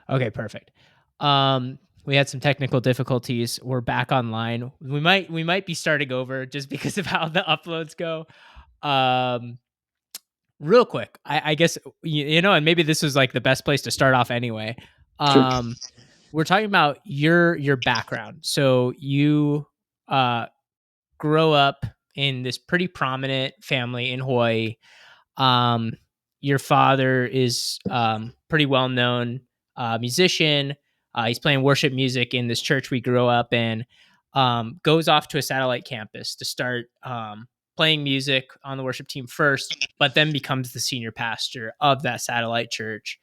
Okay, perfect. We had some technical difficulties. We're back online. We might be starting over just because of how the uploads go. Um, Real quick, I guess and maybe this is like the best place to start off anyway. Sure. Um, we're talking about your background. So you uh grow up in this pretty prominent family in Hawaii. Um, your father is pretty well known musician. He's playing worship music in this church we grew up in. Goes off to a satellite campus to start playing music on the worship team first, but then becomes the senior pastor of that satellite church,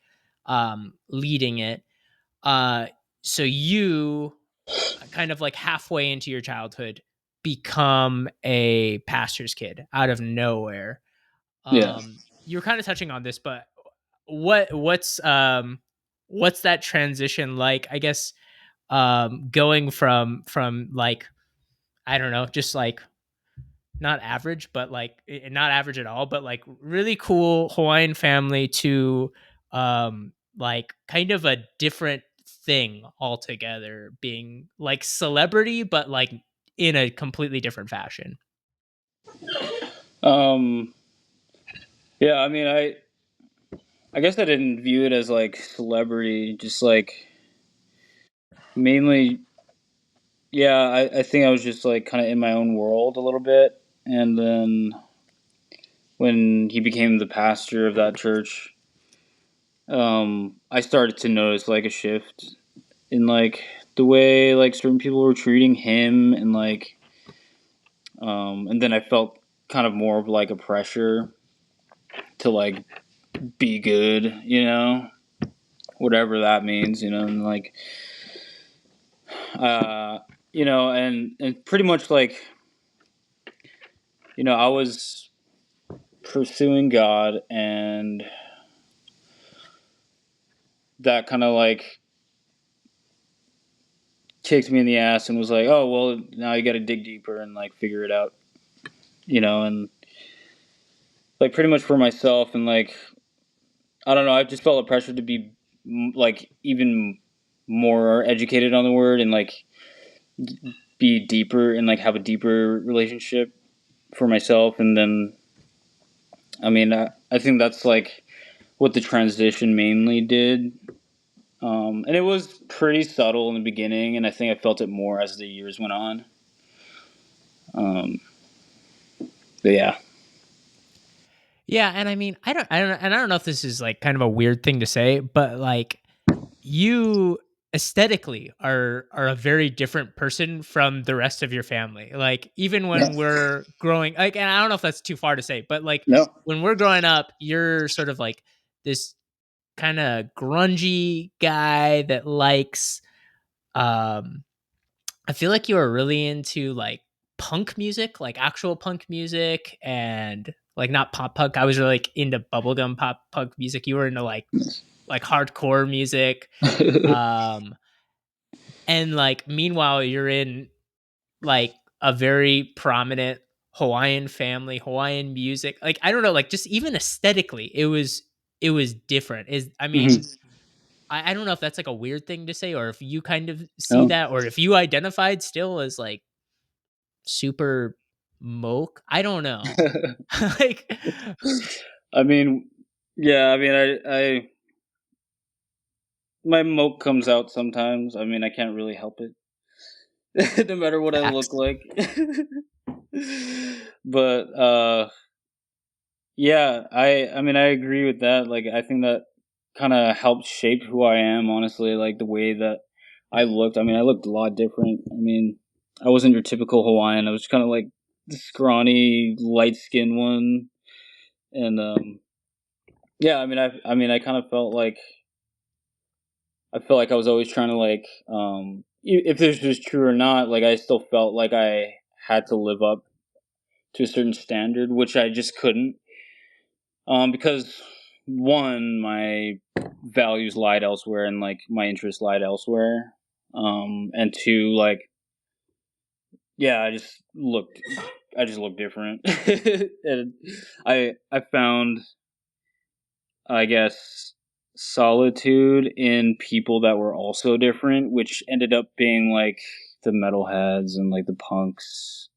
leading it. Uh, so you kind of like halfway into your childhood become a pastor's kid out of nowhere. Yeah. You're kind of touching on this, but what's that transition like? I guess going from like, I don't know, just like not average, but like not average at all, but like really cool Hawaiian family to like kind of a different thing altogether, being like celebrity, but like in a completely different fashion. Um. Yeah. I mean, I guess I didn't view it as like celebrity. Just like mainly. Yeah. I think I was just like kind of in my own world a little bit, and then when he became the pastor of that church, I started to notice like a shift in like the way like certain people were treating him, and like, and then I felt kind of more of like a pressure to like be good, whatever that means, and like, uh, and pretty much like, I was pursuing God, and that kind of like kicked me in the ass and was like, oh well, now you got to dig deeper and like figure it out, and like pretty much for myself, and like I don't know, I just felt a pressure to be like even more educated on the word, and like be deeper and like have a deeper relationship for myself. And then I mean, I think that's like what the transition mainly did. And it was pretty subtle in the beginning, and I think I felt it more as the years went on. Um, but yeah. Yeah, and I mean, I don't know if this is like kind of a weird thing to say, but like you aesthetically are a very different person from the rest of your family. Like even No. when we're growing, like, and I don't know if that's too far to say, but like No. when we're growing up, you're sort of like this kind of grungy guy that likes um I feel like you were really into like punk music, like actual punk music, and like not pop punk. I was really like into bubblegum pop punk music. You were into like hardcore music. Um and like meanwhile you're in like a very prominent Hawaiian family, Hawaiian music. Like I don't know, like just even aesthetically, it was different. Is I Hmm. mean, I don't know if that's like a weird thing to say or if you kind of see No. that or if you identified still as like super moke. I don't know. Like I mean, yeah. I mean, I my mope comes out sometimes. I mean, I can't really help it, no matter what I look facts. like. But yeah, I mean, I agree with that. Like, I think that kind of helped shape who I am. Honestly, like the way that I looked. I mean, I looked a lot different. I mean, I wasn't your typical Hawaiian. I was kind of like the scrawny, light skinned one, and yeah. I kind of felt like I felt like I was always trying to like, if this was true or not. Like, I still felt like I had to live up to a certain standard, which I just couldn't. Because one, my values lied elsewhere, and like my interests lied elsewhere. And two, like, yeah, I just looked different, and I found, I guess, solitude in people that were also different, which ended up being like the metalheads and like the punks,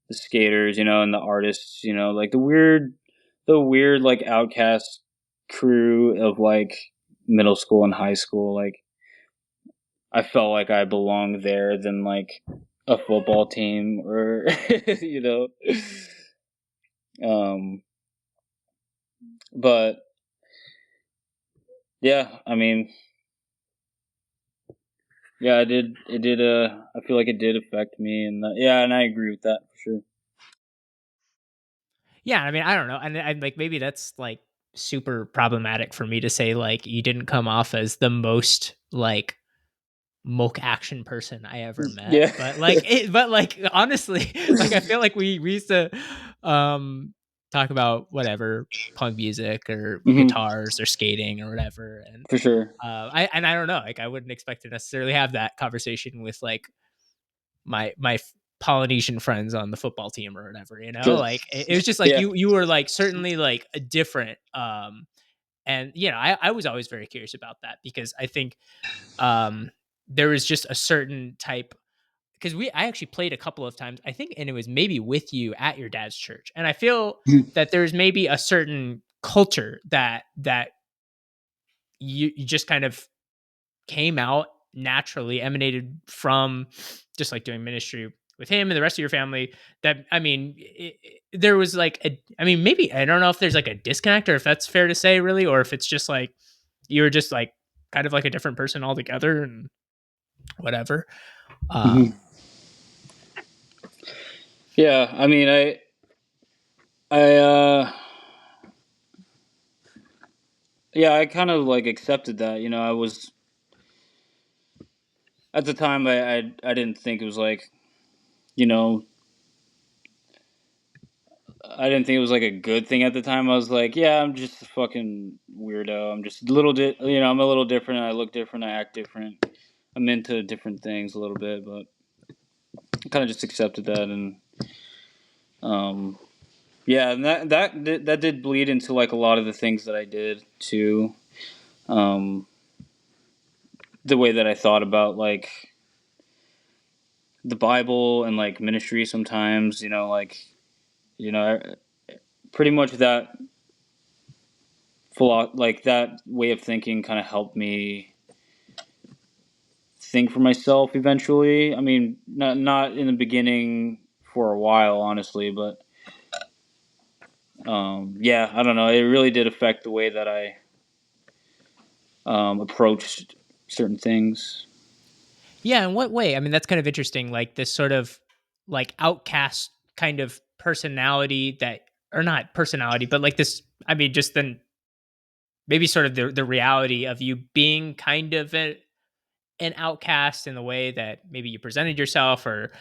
the skaters, and the artists, like the weird like outcast crew of like middle school and high school. Like I felt like I belonged there than like a football team or you know. Um, but yeah, I mean, yeah, it did. It did. I feel like it did affect me, and yeah, and I agree with that for sure. Yeah, I mean, I don't know, and like maybe that's like super problematic for me to say like you didn't come off as the most like moke action person I ever met, Yeah, but like honestly, like I feel like we used to talk about whatever punk music or hmm guitars or skating or whatever, and for sure. I don't know, like I wouldn't expect to necessarily have that conversation with like my Polynesian friends on the football team or whatever, Sure. like it was just like Yeah. you were like certainly like a different and I was always very curious about that because I think um there was just a certain type because I actually played a couple of times I think and it was maybe with you at your dad's church and I feel that there's maybe a certain culture that you just kind of came out naturally, emanated from just like doing ministry with him and the rest of your family. That I mean, there was like I mean, maybe I don't know if there's like a disconnect or if that's fair to say, really, or if it's just like you were just like kind of like a different person altogether and whatever. hmm Um, Yeah. I mean, I yeah, I kind of like accepted that. I was at the time. I didn't think it was like you know I didn't think it was like a good thing at the time. I was like, yeah, I'm just a fucking weirdo. I'm just a little I'm a little different. I look different. I act different. I'm into different things a little bit, but I kind of just accepted that, and um, yeah, and that did bleed into like a lot of the things that I did too. Um, the way that I thought about like the Bible and like ministry sometimes, like pretty much like that way of thinking kind of helped me think for myself eventually. I mean, not in the beginning for a while, honestly, but yeah, I don't know. It really did affect the way that I approached certain things. yeah, in what way? I mean, that's kind of interesting. Like this sort of like outcast kind of personality that, or not personality, but like this. I mean, just then maybe sort of the reality of you being kind of an outcast in the way that maybe you presented yourself or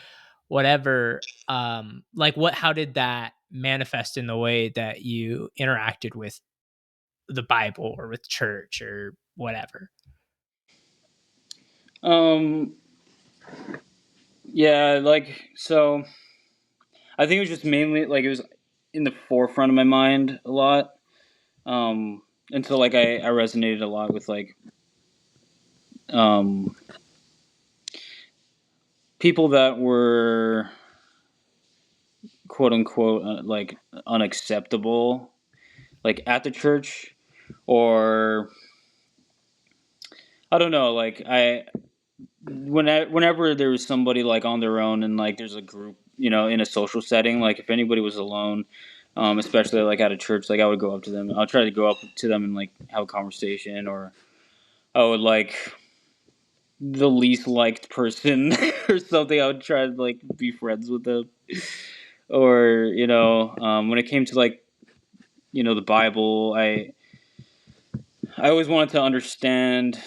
whatever. Like what? How did that manifest in the way that you interacted with the Bible or with church or whatever? Um, yeah, like so. I think it was just mainly like it was in the forefront of my mind a lot. Um, until like I resonated a lot with like um, people that were quote unquote like unacceptable, like at the church, or I don't know, like whenever there was somebody like on their own and like there's a group, in a social setting, like if anybody was alone, especially like at a church, like I would go up to them. I'll try to go up to them and like have a conversation, or I would like the least liked person or something. I would try to like be friends with them, or when it came to like the Bible, I always wanted to understand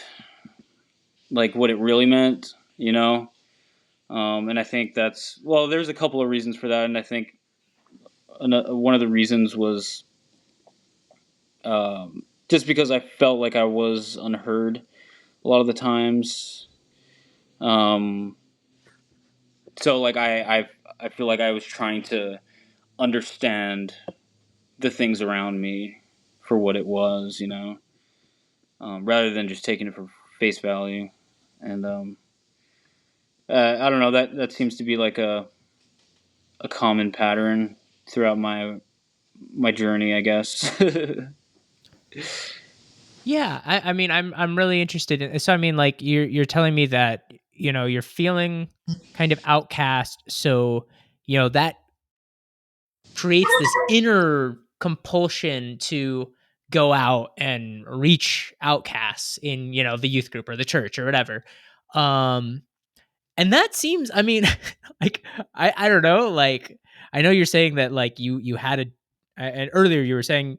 like what it really meant, and I think that's well. There's a couple of reasons for that, and I think one of the reasons was just because I felt like I was unheard a lot of the times. Um, so like I feel like I was trying to understand the things around me for what it was. rather than just taking it for face value. And I don't know, that seems to be like a common pattern throughout my journey, I guess. Yeah, I mean, I'm really interested in. So I mean, like you're telling me that you're feeling kind of outcast, so that creates this inner compulsion to go out and reach outcasts in the youth group or the church or whatever. Um, and that seems, I mean, like I don't know, like I know you're saying that like you had and earlier you were saying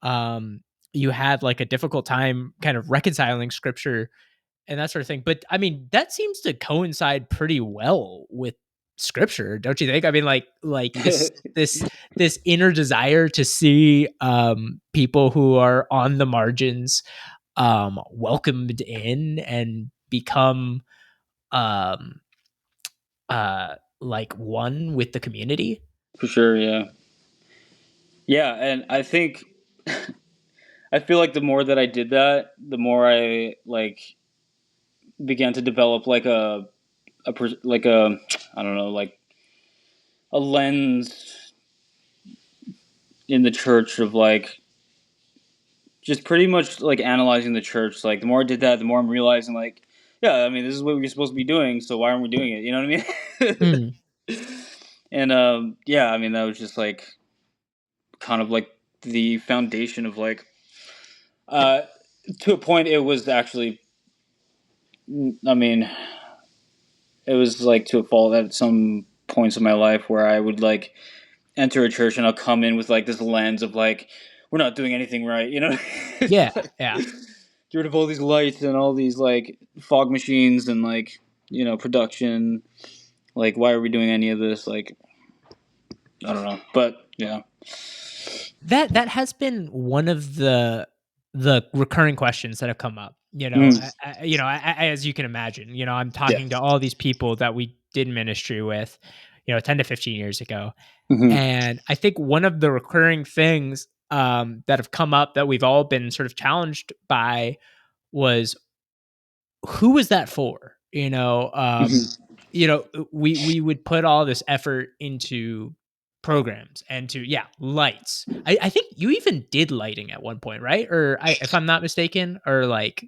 um you had like a difficult time kind of reconciling scripture and that sort of thing. But I mean, that seems to coincide pretty well with scripture, don't you think? I mean, like this inner desire to see people who are on the margins welcomed in and become um like one with the community. For sure, yeah. Yeah, and I think I feel like the more that I did that, the more I like began to develop like like a I don't know, like a lens in the church of like just pretty much like analyzing the church. Like the more I did that, the more I'm realizing like, yeah, I mean, this is what we're supposed to be doing, so why aren't we doing it? You know what I Mm. mean? And yeah, I mean, that was just like kind of like the foundation of like uh to a point it was actually I mean, it was like to a fault at some points of my life where I would like enter a church and I'll come in with like this lens of like we're not doing anything right, you know? Yeah, It's like yeah. get rid of all these lights and all these like fog machines and like production. Like, why are we doing any of this? Like, I don't know, but yeah. That has been one of the recurring questions that have come up. Mm, As you can imagine, I'm yeah. talking to all these people that we did ministry with, 10 to 15 years ago. Hmm. And I think one of the recurring things that have come up that we've all been sort of challenged by was who was that for? Hmm. We would put all this effort into programs and to lights. I think you even did lighting at one point, right? Or if I'm not mistaken, or like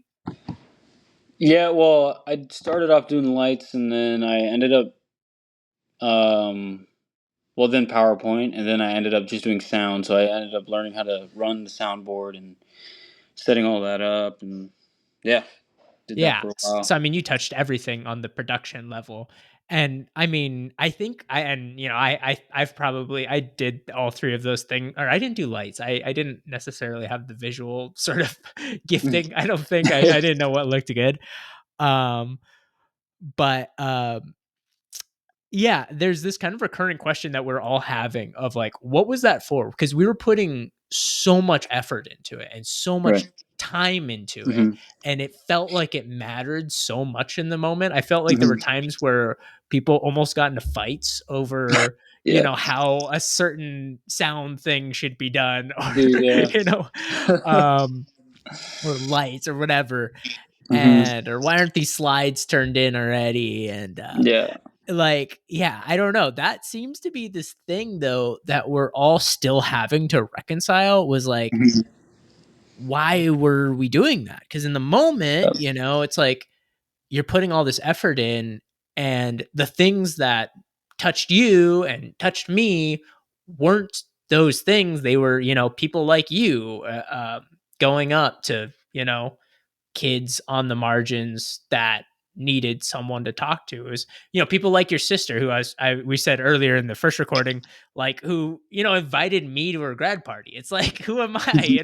Yeah. Well, I started off doing lights, and then I ended up, um, well, then PowerPoint, and then I ended up just doing sound. So I ended up learning how to run the soundboard and setting all that up, and yeah, did that yeah. for a while. So I mean, you touched everything on the production level. And I mean, I think I've probably I did all three of those things, or I didn't do lights. I didn't necessarily have the visual sort of gifting. I don't think I didn't know what looked good. Um, but yeah, there's this kind of recurring question that we're all having of like, what was that for? Because we were putting so much effort into it and so much Right. time into it. Hmm. And it felt like it mattered so much in the moment. I felt like there were Hmm. times where people almost got into fights over, Yeah. how a certain sound thing should be done or, Dude, yeah. you know, um, or lights or whatever. Hmm. Or why aren't these slides turned in already? And, Yeah. like, yeah, I don't know. That seems to be this thing though that we're all still having to reconcile was like, Hmm. why were we doing that? Because in the moment, it's like you're putting all this effort in, and the things that touched you and touched me weren't those things. They were, people like you going up to, kids on the margins that needed someone to talk to. It was, people like your sister who we said earlier in the first recording, like who, invited me to her grad party. It's like, who am I?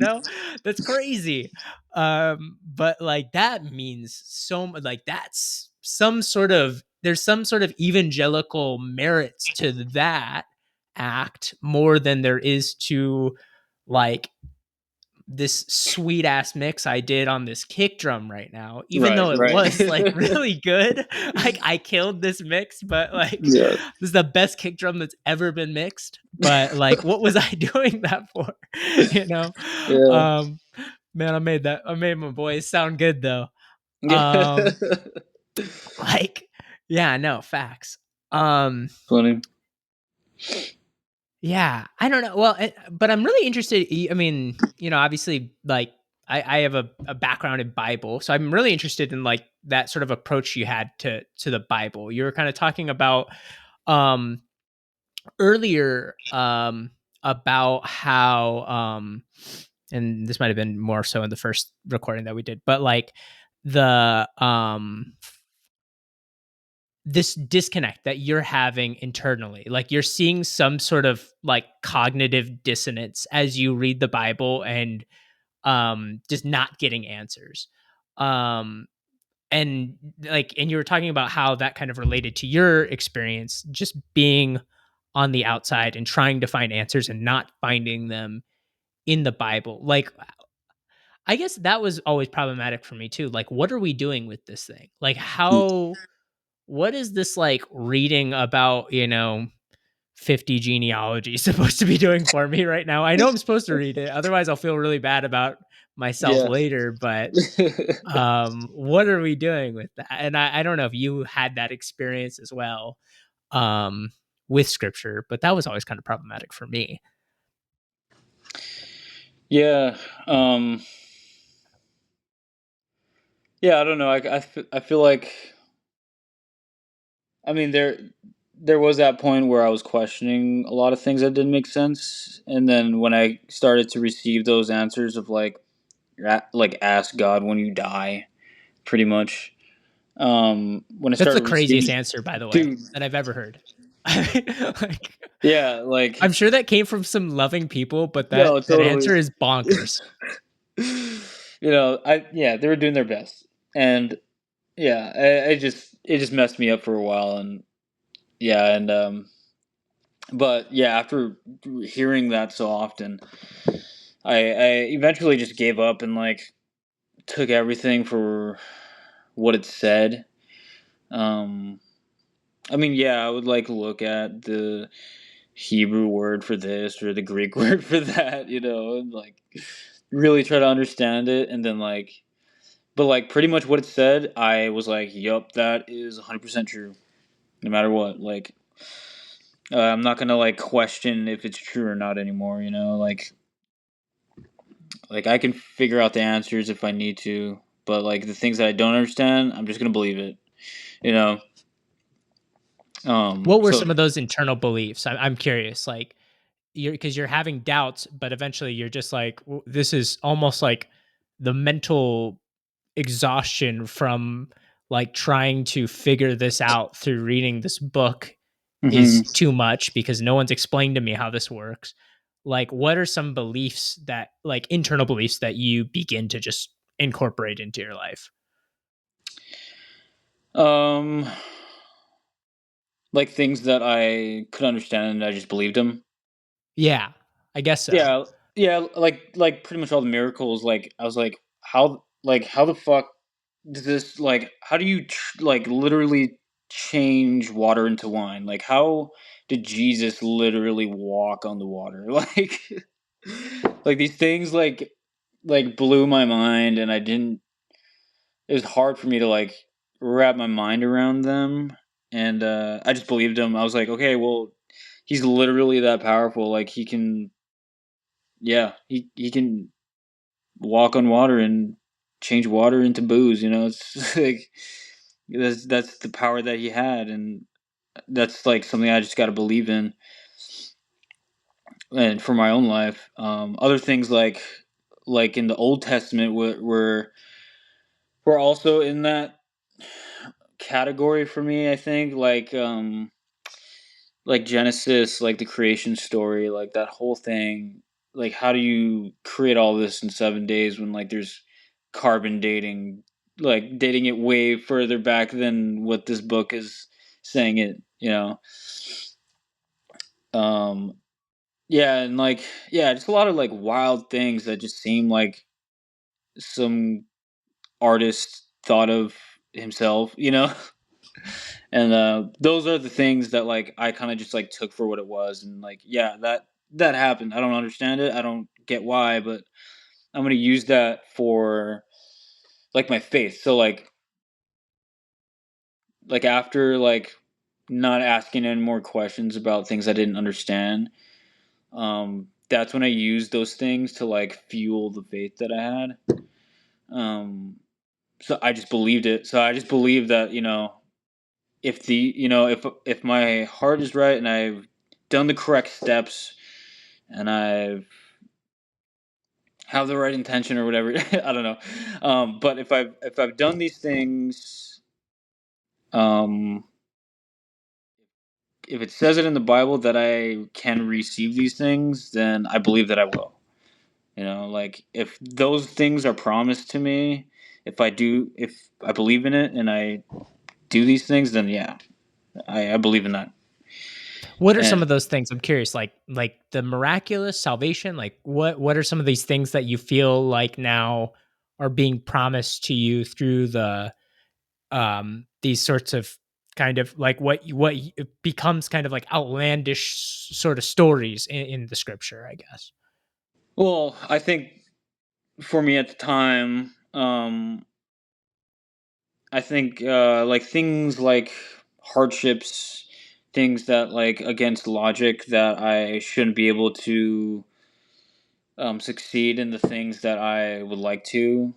That's crazy. But like that means so much. Like that's some sort of there's some sort of evangelical merits to that act more than there is to like this sweet ass mix I did on this kick drum right now, even Right, though it right. was like really good. Like I killed this mix, but like Yeah. this is the best kick drum that's ever been mixed. But like, what was I doing that for? you know? Yeah. Um, Man, I made my voice sound good though. Um, like, yeah, no, facts. Um, Funny. yeah, I don't know. Well, but I'm really interested. I mean, obviously, like I have a background in Bible, so I'm really interested in like that sort of approach you had to the Bible. You were kind of talking about um earlier about how and this might have been more so in the first recording that we did, but like the this disconnect that you're having internally, like you're seeing some sort of like cognitive dissonance as you read the Bible and just not getting answers. um and and you were talking about how that kind of related to your experience just being on the outside and trying to find answers and not finding them in the Bible. Like, I guess that was always problematic for me too. Like, what are we doing with this thing? Like, what is this like reading about, 50 genealogies supposed to be doing for me right now? I know I'm supposed to read it. Otherwise, I'll feel really bad about myself Yeah. later. But what are we doing with that? And I don't know if you had that experience as well um, with scripture, but that was always kind of problematic for me. Yeah. Um, yeah, I don't know. I feel like, I mean, there was that point where I was questioning a lot of things that didn't make sense, and then when I started to receive those answers of like ask God when you die, pretty much. When I That's the started craziest receiving, answer, by the way, dude, that I've ever heard. Like, yeah, like I'm sure that came from some loving people, but no, that totally. answer is bonkers. Yeah, they were doing their best, and yeah, it just messed me up for a while, and yeah, and but yeah, after hearing that so often, I eventually just gave up and like took everything for what it said. Um, I mean, yeah, I would like look at the Hebrew word for this or the Greek word for that, and like really try to understand it, and then like, but like pretty much what it said, I was like, yup, that is 100% true, no matter what. Like, I'm not gonna like question if it's true or not anymore. Like I can figure out the answers if I need to, but like the things that I don't understand, I'm just gonna believe it. You know. What were So some of those internal beliefs? I'm curious. Like, because you're having doubts, but eventually you're just like, this is almost like the mental exhaustion from like trying to figure this out through reading this book is mhm. too much because no one's explained to me how this works. Like, what are some beliefs that, like, internal beliefs that you begin to just incorporate into your life? um, like things that I could understand and I just believed them. Yeah, I guess so. Yeah, yeah, like pretty much all the miracles. Like I was like how the fuck does this like how do you like literally change water into wine? Like how did Jesus literally walk on the water? Like these things like blew my mind, and I didn't. It was hard for me to like wrap my mind around them, and I just believed him. I was like, okay, well, he's literally that powerful. Like he can, yeah, he can walk on water and change water into booze. It's like that's the power that he had, and that's like something I just got to believe in, and for my own life. Other things like in the Old Testament were also in that category for me. I think like Genesis, like the creation story, like that whole thing. Like, how do you create all this in 7 days when like there's carbon dating, like dating it way further back than what this book is saying it, Um, yeah, and like yeah, just a lot of like wild things that just seem like some artist thought of himself, And those are the things that like I kind of just like took for what it was, and like yeah, that happened. I don't understand it. I don't get why, but I'm gonna use that for like my faith. So like after like not asking any more questions about things I didn't understand, that's when I used those things to like fuel the faith that I had. So I just believed it. So I just believed that, if if my heart is right and I've done the correct steps and I've have the right intention or whatever, I don't know. But if I've done these things, um, if it says it in the Bible that I can receive these things, then I believe that I will. Like if those things are promised to me, if I believe in it and I do these things, then yeah, I believe in that. What are some And of those things? I'm curious, like the miraculous salvation, like what are some of these things that you feel like now are being promised to you through these sorts of kind of like it becomes kind of like outlandish sort of stories in the scripture, I guess. well, I think for me at the time, I think like things like hardships, things that like against logic that I shouldn't be able to succeed in the things that I would like to.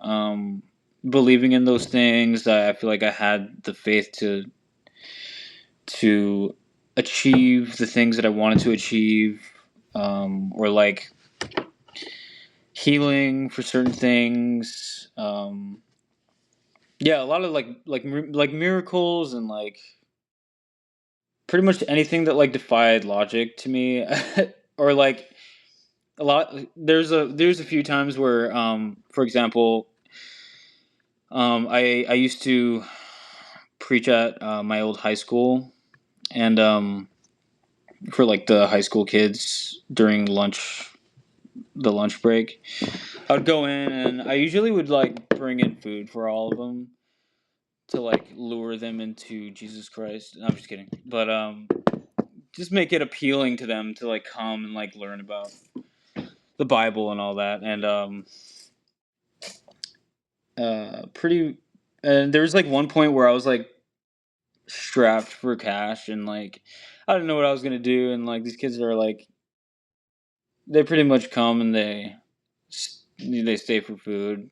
Um, Believing in those things, I feel like I had the faith to achieve the things that I wanted to achieve, or like healing for certain things. Yeah, a lot of like miracles and like pretty much anything that like defied logic to me, or like a lot. There's a few times where, for example, I used to preach at my old high school, and for like the high school kids during the lunch break, I would go in and I usually would like bring in food for all of them to like lure them into Jesus Christ. No, I'm just kidding, but just make it appealing to them to like come and like learn about the Bible and all that, and pretty. And there was like one point where I was like strapped for cash and like I didn't know what I was gonna do, and like these kids are like they pretty much come and they stay for food,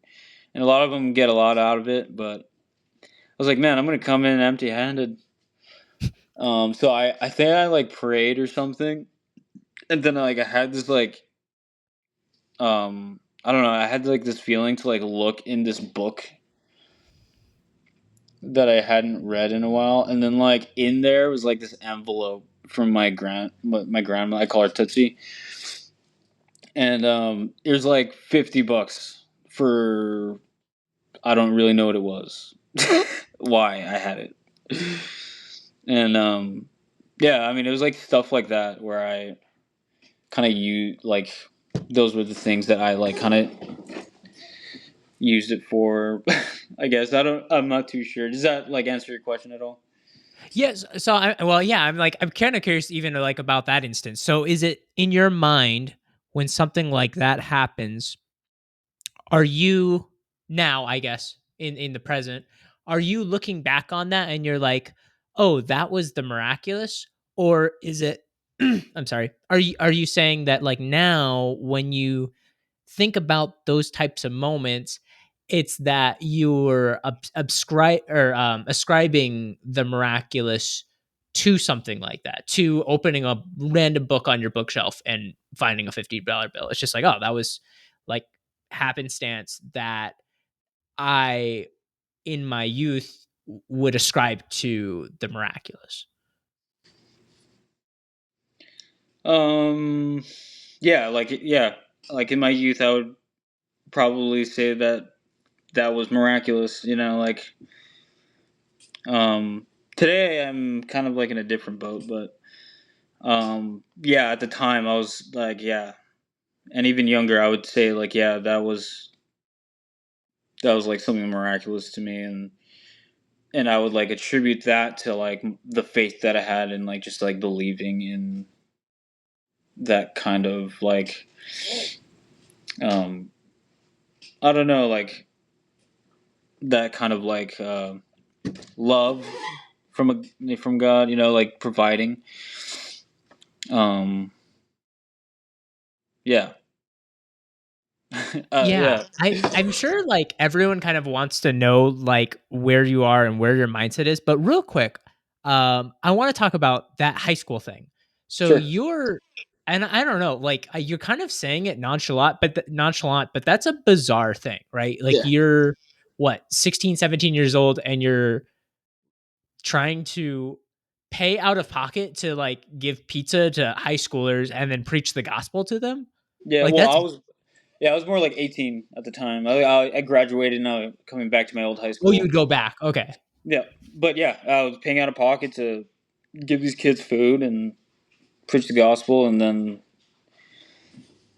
and a lot of them get a lot out of it, but I was like, man, I'm gonna come in empty handed. So I think I like prayed or something, and then like I had this like I don't know, I had like this feeling to like look in this book that I hadn't read in a while, and then like in there was like this envelope from my grandma. I call her Tootsie, and it was like $50 for I don't really know what it was, why I had it, and yeah, I mean it was like stuff like that where I kind of use like those were the things that I like kind of used it for. I guess I'm not too sure. Does that like answer your question at all? Yes. So yeah, I'm kind of curious even like about that instance. So is it in your mind when something like that happens, are you now, I guess, in the present, are you looking back on that and you're like, "Oh, that was the miraculous?" Or is it I'm sorry. Are you saying that like now when you think about those types of moments, it's that you're ascribing the miraculous to something like that, to opening a random book on your bookshelf and finding a $50 bill. It's just like, oh, that was like happenstance that I, in my youth, would ascribe to the miraculous. Um, yeah, like in my youth, I would probably say that that was miraculous. Like um, today I'm kind of like in a different boat, but yeah, at the time I was like, yeah, and even younger, I would say like, yeah, that was like something miraculous to me, and I would like attribute that to like the faith that I had and like just like believing in that kind of like I don't know, like that kind of like love from God, like providing. Um, yeah, Yeah, yeah, I'm sure, like, everyone kind of wants to know, like, where you are and where your mindset is, but real quick, I wanna talk about that high school thing. So sure, you're and I don't know, like, you're kind of saying it nonchalant, but that's a bizarre thing, right? Like, yeah, you're, what, 16, 17 years old, and you're trying to pay out of pocket to, like, give pizza to high schoolers and then preach the gospel to them? yeah. Like, Well, that's I was more like 18 at the time. I graduated and I was coming back to my old high oh, school. you'd go back, okay. Yeah, but yeah, I was paying out of pocket to give these kids food and preach the gospel, and then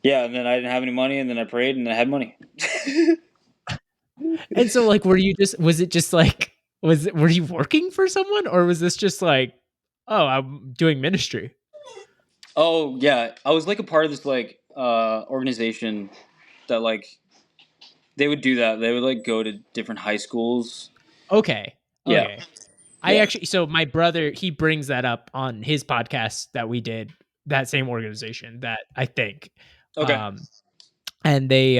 yeah, and then I didn't have any money, and then I prayed, and I had money. And so, like, was it just like were you working for someone, or was this just like, "Oh, I'm doing ministry?" Oh yeah, I was like a part of this like organization that like they would do that. They would like go to different high schools. Okay, Yeah, okay. I yeah. actually so my brother, he brings that up on his podcast that we did, that same organization that I think, Okay. um, and they,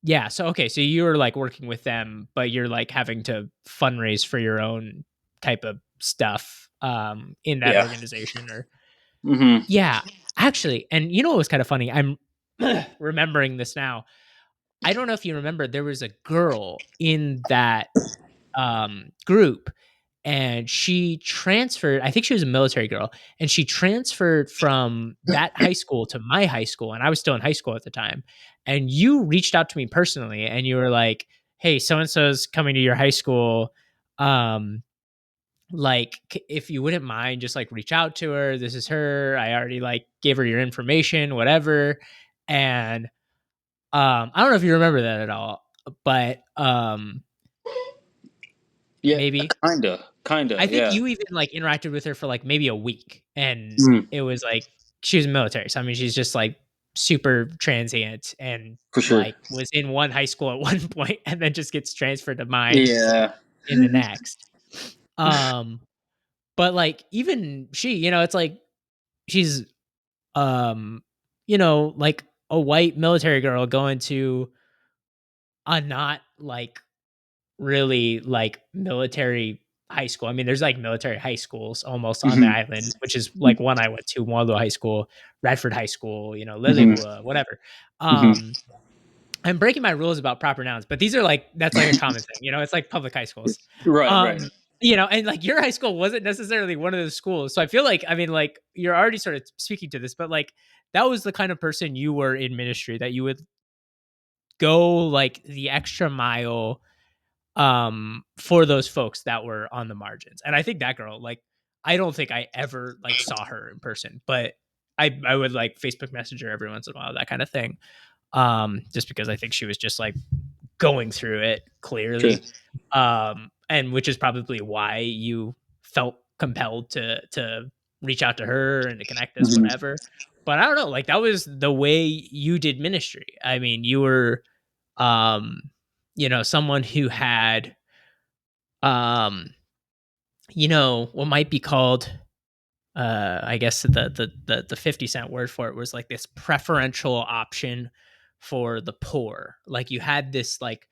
yeah, so, okay, so you were, like, working with them, but you're, like, having to fundraise for your own type of stuff, in that Yeah. organization or Mm-hmm. yeah, actually, and you know what was kinda funny? I'm remembering this now. I don't know if you remember, there was a girl in that, group, and she transferred. I think she was a military girl, and she transferred from that high school to my high school, and I was still in high school at the time, and you reached out to me personally, and you were like, "Hey, so and so's coming to your high school, um, like, if you wouldn't mind, just, like, reach out to her. This is her. I already, like, gave her your information, whatever." And, I don't know if you remember that at all, but, Yeah, maybe. kinda. I think Yeah. you even, like, interacted with her for, like, maybe a week, and Mm, it was, like, she was military, so, I mean, she's just, like, super transient and, for sure. like, was in one high school at one point and then just gets transferred to mine Yeah. in the next. Um, but, like, even she, it's like she's, um, like, a white military girl going to a not, like, really, like, military high school. I mean, there's, like, military high schools almost on the Mm-hmm. island, which is, like, one I went to, Waldo High School, Radford High School, Mm-hmm. Lillibua, whatever. Mm-hmm. I'm breaking my rules about proper nouns, but these are, like, that's, like, a common thing, it's like public high schools. Right. Right. Um, and, like, your high school wasn't necessarily one of those schools, so I feel like, I mean, like, you're already sort of speaking to this, but, like, that was the kind of person you were in ministry, that you would go, like, the extra mile, for those folks that were on the margins. And I think that girl, like, I don't think I ever, like, saw her in person, but I would, like, Facebook Messenger every once in a while, that kind of thing. Just because I think she was just, like, going through it Sure. clearly. And which is probably why you felt compelled to reach out to her and to connect us, Mm-hmm. whatever. But I don't know, like, that was the way you did ministry. I mean, you were, um, someone who had, um, what might be called, I guess the 50-cent word for it was, like, this preferential option for the poor. Like, you had this, like,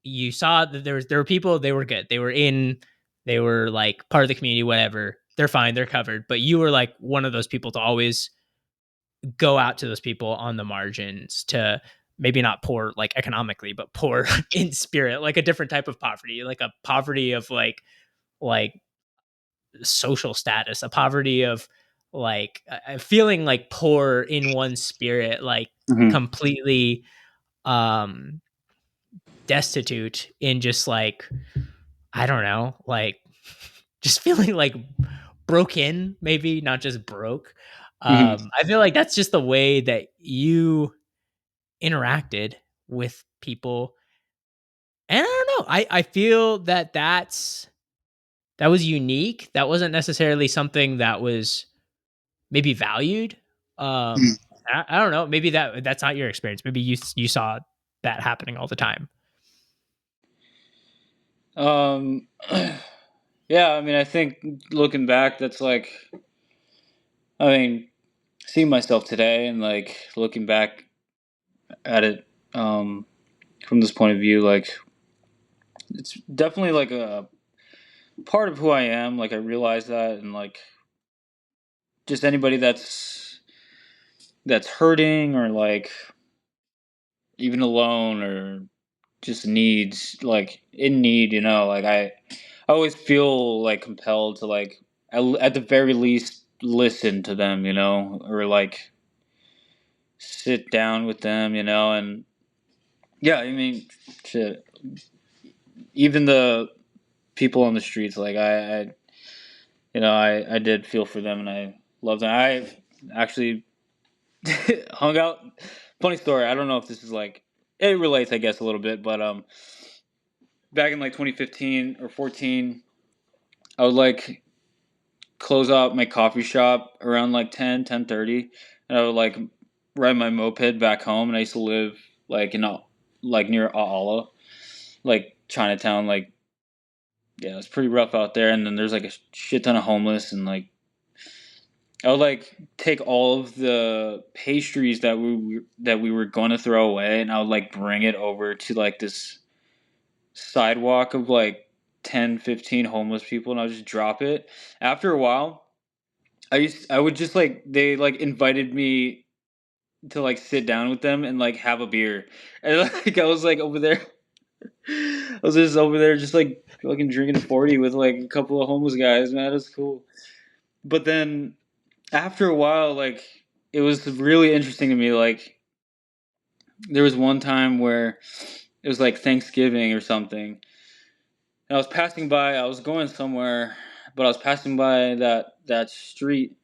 you saw that there were people, they were good. They were, like, part of the community, whatever. They're fine, they're covered. But you were, like, one of those people to always go out to those people on the margins, to maybe not poor, like, economically, but poor in spirit, like a different type of poverty, like a poverty of, like social status, a poverty of, like, feeling like poor in one's spirit, like, Mm-hmm. completely, um destitute in just, like, I don't know, like, just feeling like broken, maybe not just broke. Mm-hmm. I feel like that's just the way that you interacted with people. And I don't know, I feel that that was unique. That wasn't necessarily something that was maybe valued. Mm-hmm. I don't know, maybe that's not your experience. Maybe you saw that happening all the time? Um, yeah, I mean, I think looking back, that's like, I mean, seeing myself today and like looking back at it from this point of view, like it's definitely like a part of who I am. Like I realize that, and like just anybody that's hurting or like even alone or just needs like in need, like I always feel like compelled to like at the very least listen to them, or like sit down with them, and yeah, I mean, shit, even the people on the streets, like I did feel for them and I love them. I actually hung out. Funny story. I don't know if this is like it relates, I guess, a little bit, but back in like 2015 or 14, I would like close out my coffee shop around like 10:30, and I would like ride my moped back home. And I used to live like like near Aala, like Chinatown. Like yeah, it's pretty rough out there. And then there's like a shit ton of homeless, and like I would like take all of the pastries that we were going to throw away, and I would like bring it over to like this sidewalk of like 10, 15 homeless people, and I would just drop it. After a while, I would just like they like invited me to like sit down with them and like have a beer, and like I was like over there. I was just over there, just like fucking drinking a 40 with like a couple of homeless guys. Man, that's cool. But then after a while, like it was really interesting to me. Like there was one time where it was like Thanksgiving or something, and I was passing by. I was going somewhere, but I was passing by that street,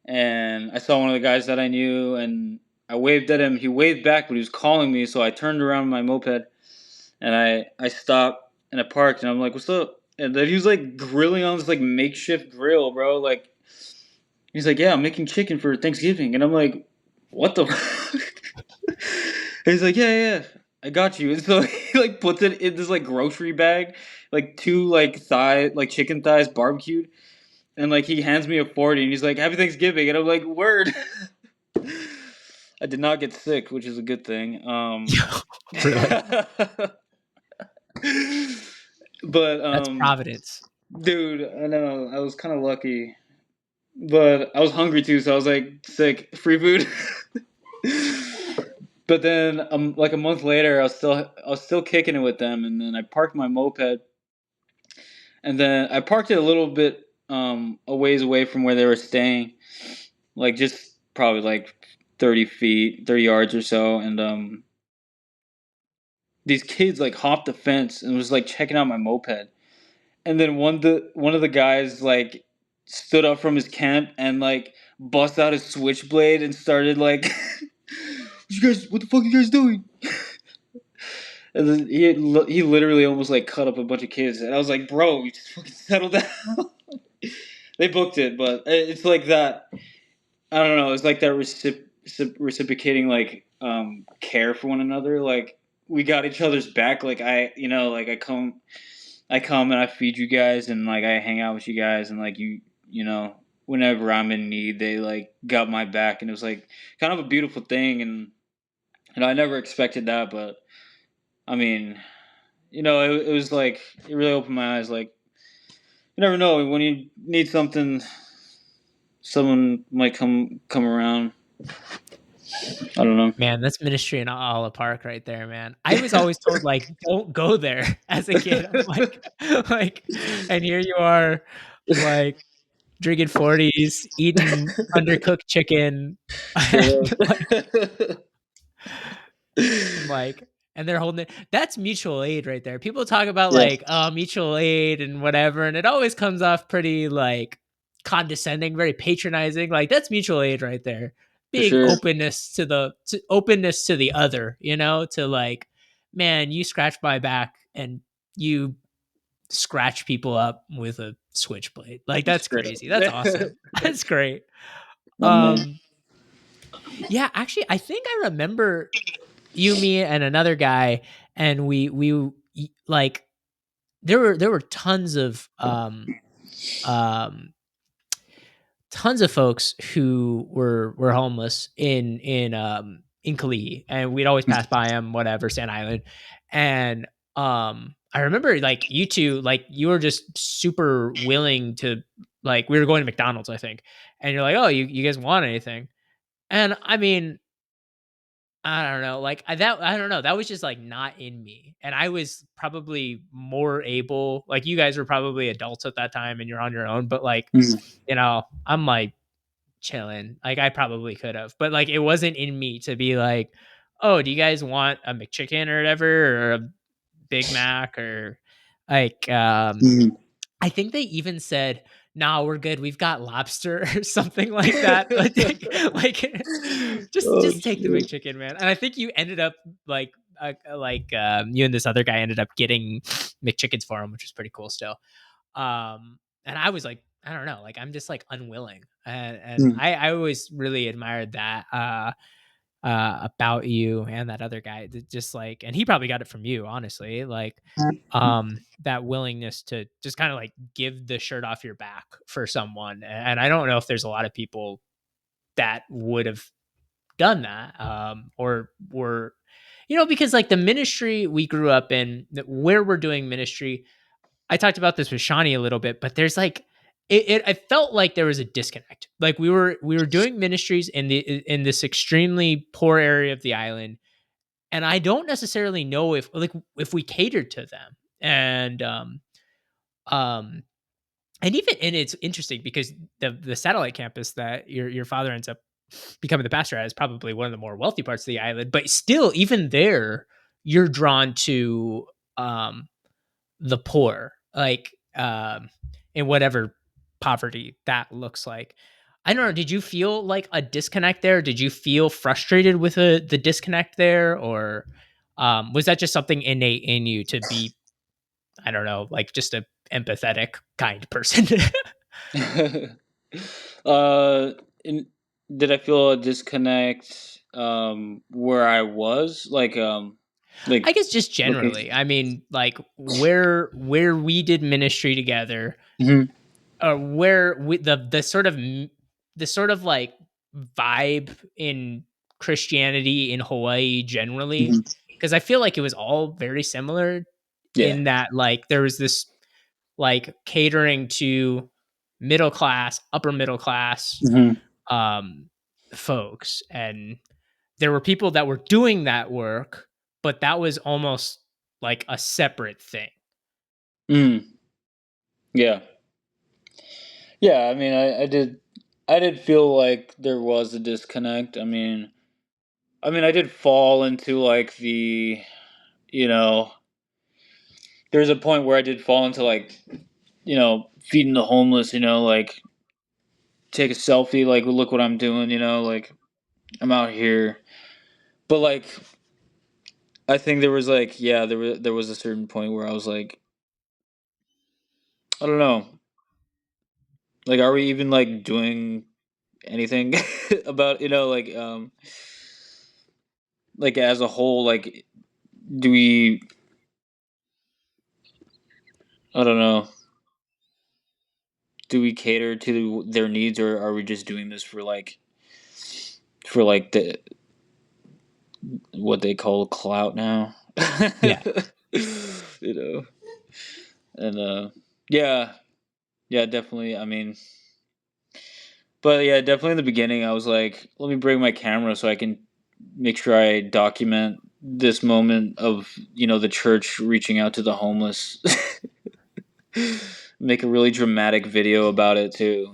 and I saw one of the guys that I knew, and I waved at him. He waved back, but he was calling me, so I turned around my moped, and I stopped and I parked, and I'm like, "What's up?" And then he was like grilling on this like makeshift grill, bro. Like he's like, "Yeah, I'm making chicken for Thanksgiving," and I'm like, "What the?" He's like, "Yeah, yeah, yeah, I got you." And so he like puts it in this like grocery bag, like two like chicken thighs barbecued, and like he hands me a 40, and he's like, "Happy Thanksgiving," and I'm like, "Word." I did not get sick, which is a good thing. Really? But That's Providence. dude, I know I was kind of lucky, but I was hungry too, so I was like sick, free food. But then, like a month later, I was still kicking it with them, and then I parked my moped, and then I parked it a little bit a ways away from where they were staying, like just probably like 30 feet, 30 yards or so, and these kids like hopped the fence and was like checking out my moped. And then one of the guys like stood up from his camp and like bust out his switchblade and started like, what the fuck are you guys doing?" And then he literally almost like cut up a bunch of kids, and I was like, "Bro, you just fucking settle down." They booked it, but it's like that. I don't know. It's like that reciprocating like care for one another. Like we got each other's back. Like like I come and I feed you guys, and like I hang out with you guys, and like whenever I'm in need, they like got my back, and it was like kind of a beautiful thing, and I never expected that, but I mean, it was like it really opened my eyes. Like you never know when you need something, someone might come around. I don't know. Man, that's ministry in a park right there, man. I was always told, like, "Don't go there," as a kid. I'm like like, and here you are, like, drinking 40s, eating undercooked chicken, Straight and, like up. I'm like and they're holding it that's mutual aid right there. People talk about, Yeah, like, oh, mutual aid and whatever, and it always comes off pretty, like, condescending, very patronizing, like, that's mutual aid right there. for Being sure. openness to the other, to, like, "Man, you scratch my back, and you scratch people up with a switchblade." Like, that's Straight crazy, that's up. awesome. That's great. My man. Um, yeah, actually, I think I remember you, me, and another guy, and like there were um tons of folks who were homeless in Kalihi, and we'd always pass by them, whatever, Sand Island, and I remember like you two, like you were just super willing to, like we were going to McDonald's, I think, and you're like, oh, you guys want anything? And I mean, I don't know, like I don't know, that was just like not in me, and I was probably more able, like you guys were probably adults at that time, and you're on your own, but like Mm. I'm like chilling. Like I probably could have, but like it wasn't in me to be like, "Oh, do you guys want a McChicken or whatever, or a Big Mac or like?" Mm. I think they even said, "Nah, we're good. We've got lobster," or something like that. Like, Oh just take the shit. McChicken, man. And I think you ended up you and this other guy ended up getting McChickens for him, which was pretty cool still. And I was like, I don't know, like I'm just like unwilling, and Mm. I always really admired that about you and that other guy. Just like, and he probably got it from you, honestly, like that willingness to just kind of like give the shirt off your back for someone. And I don't know if there's a lot of people that would have done that, or were, because like the ministry we grew up in, where we're doing ministry, I talked about this with Shawnee a little bit, but there's like I felt like there was a disconnect. Like we were doing ministries in this extremely poor area of the island, and I don't necessarily know if we catered to them. Um and even, and it's interesting because the satellite campus that your father ends up becoming the pastor at is probably one of the more wealthy parts of the island, but still, even there, you're drawn to um the poor, like in whatever poverty that looks like. I don't know. Did you feel like a disconnect there? Did you feel frustrated with the disconnect there, or was that just something innate in you to be, I don't know, like just a empathetic kind person? uh, in, did I feel a disconnect where I was I like guess just generally. location? I mean, like where we did ministry together, Mhm. where we, the sort of like vibe in Christianity in Hawaii generally, Mhm. because I feel like it was all very similar Yeah. in that like there was this like catering to middle class, upper middle class Mhm. um folks, and there were people that were doing that work, but that was almost like a separate thing. Mm. Yeah. Yeah, I mean, I did feel like there was a disconnect. I mean, I did fall into like you know, there's a point where I did fall into like, feeding the homeless, like take a selfie, like look what I'm doing, like I'm out here. But like I think there was like yeah, there was a certain point where I was like, I don't know, like are we even like doing anything about, like as a whole, like do we, I don't know, do we cater to their needs, or are we just doing this for like the what they call clout now? Yeah. you know, and yeah, yeah, definitely. I mean, but yeah, definitely in the beginning, I was like, let me bring my camera so I can make sure I document this moment of the church reaching out to the homeless. Make a really dramatic video about it too.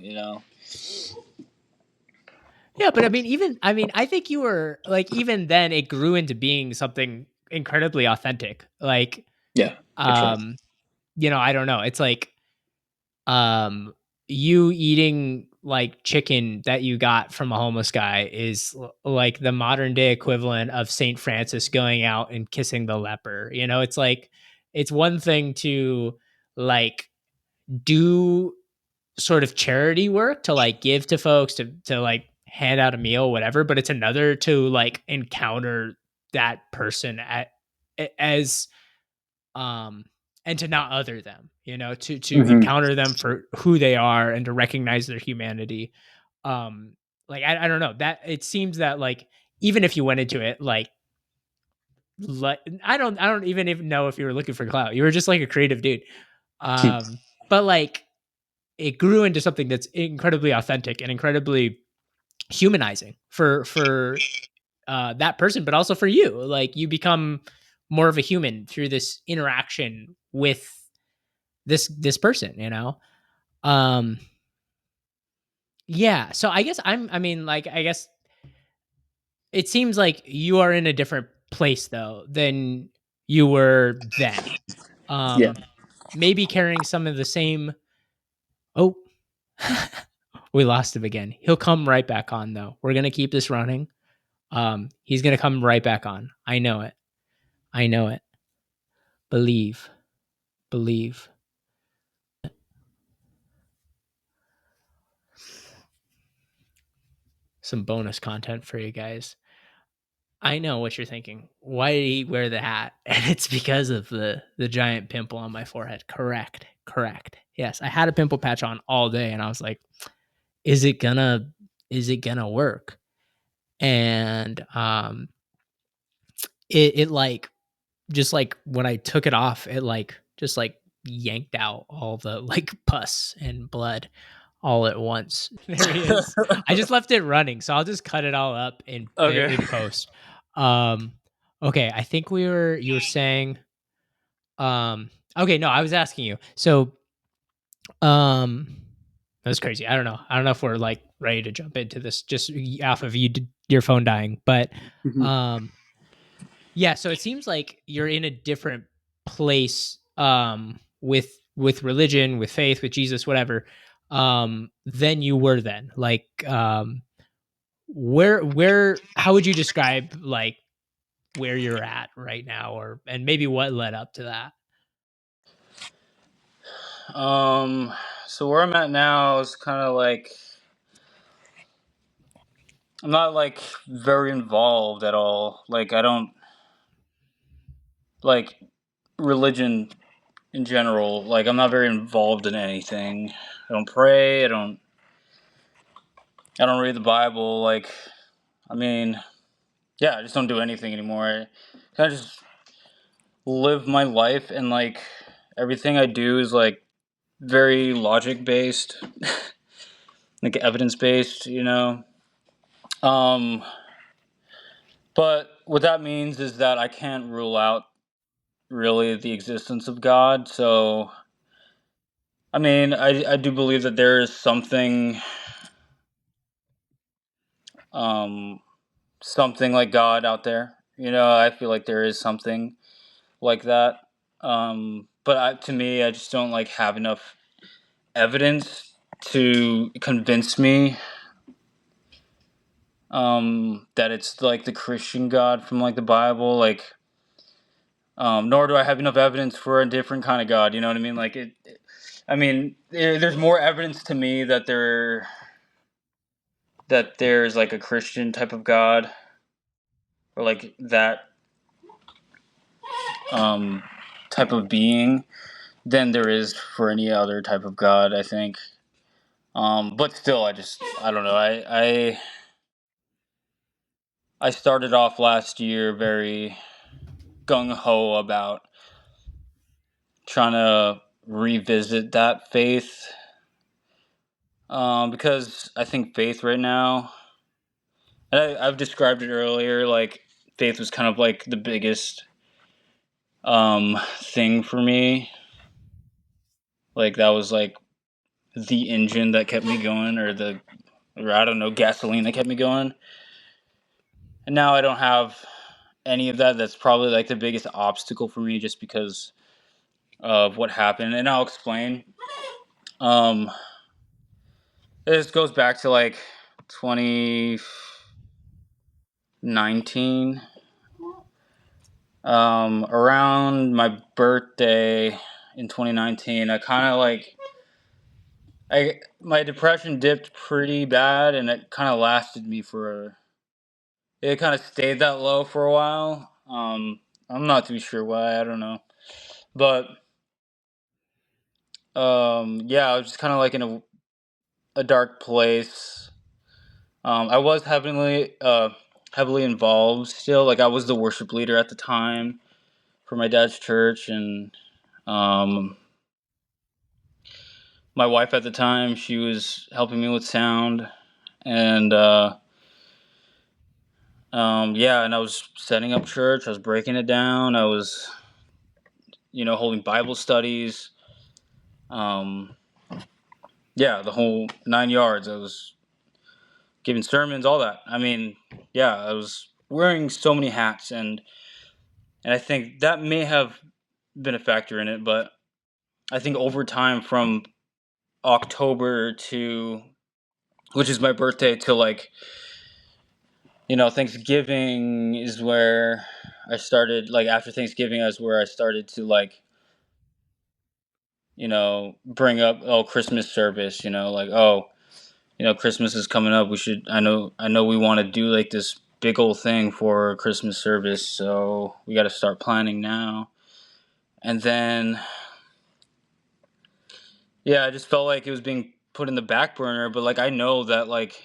Yeah, but I mean, I think you were like, even then it grew into being something incredibly authentic. Like, Yeah, I try. um, I don't know. It's like um you eating like chicken that you got from a homeless guy is like the modern day equivalent of Saint Francis going out and kissing the leper. It's like it's one thing to like do sort of charity work, to like give to folks, to like hand out a meal, whatever, but it's another to like encounter that person as and to not other them, to Mm-hmm. encounter them for who they are and to recognize their humanity. Like I don't know, that it seems that like even if you went into it like I don't even know if you were looking for clout. You were just like a creative dude. But like it grew into something that's incredibly authentic and incredibly humanizing for that person, but also for you. Like you become more of a human through this interaction with this person, Um yeah, so I guess I guess it seems like you are in a different place though than you were then. Yeah. Um maybe carrying some of the same. Oh, we lost him again. He'll come right back on though. We're going to keep this running. He's going to come right back on. I know it. I know it. Believe. Believe. Some bonus content for you guys. I know what you're thinking. Why did he wear the hat? And it's because of the giant pimple on my forehead. Correct. Correct. Yes, I had a pimple patch on all day and I was like, is it gonna work? And it like just like when I took it off, it like just like yanked out all the like pus and blood all at once. There he is. I just left it running, so I'll just cut it all up Okay. in post. Um, okay, I think you were saying, okay, no, I was asking you. So, um, that's crazy. I don't know if we're like ready to jump into this just off of your phone dying, but Mhm. um, yeah, so it seems like you're in a different place with religion, with faith, with Jesus, whatever, than you were then. Like where how would you describe like where you're at right now or and maybe what led up to that? Um, so where I'm at now is kind of like I'm not like very involved at all. Like I don't like religion in general. Like I'm not very involved in anything. I don't pray. I don't read the Bible. Like I mean, yeah, I just don't do anything anymore. I kind of just live my life and like everything I do is like very logic based, like evidence based. Um, but what that means is that I can't rule out really the existence of God. So, I mean, I do believe that there is um, something like God out there. I feel like there is something like that. But to me, I just don't like have enough evidence to convince me that it's like the Christian God from like the Bible. Like, nor do I have enough evidence for a different kind of God. You know what I mean? Like I mean, there's more evidence to me that there's like a Christian type of God or like that um, type of being than there is for any other type of God. I think. But still, I don't know. I started off last year very gung ho about trying to revisit that faith because I think faith right now, and I've described it earlier, like faith was kind of like the biggest thing for me. Like that was like the engine that kept me going, or I don't know, gasoline that kept me going. And now I don't have any of that. That's probably like the biggest obstacle for me, just because of what happened. And I'll explain. Um, this goes back to like 2019. Around my birthday in 2019, I kind of like my depression dipped pretty bad, and it kind of lasted me for it kind of stayed that low for a while. I'm not too sure why. I don't know, but yeah, I was just kind of like in a dark place. I was heavily involved still. Like I was the worship leader at the time for my dad's church, and um, my wife at the time, she was helping me with sound, and yeah, and I was setting up church. I was breaking it down. I was, holding Bible studies. Um, yeah, the whole 9 yards. I was giving sermons, all that. I mean, yeah, I was wearing so many hats, and I think that may have been a factor in it. But I think over time, from October to, which is my birthday, to like, Thanksgiving is where I started. Like after Thanksgiving, is where I started to like, bring up, oh, Christmas service. Like, oh, Christmas is coming up. We should. I know we want to do like this big old thing for Christmas service, so we got to start planning now. And then, yeah, I just felt like it was being put in the back burner. But like, I know that like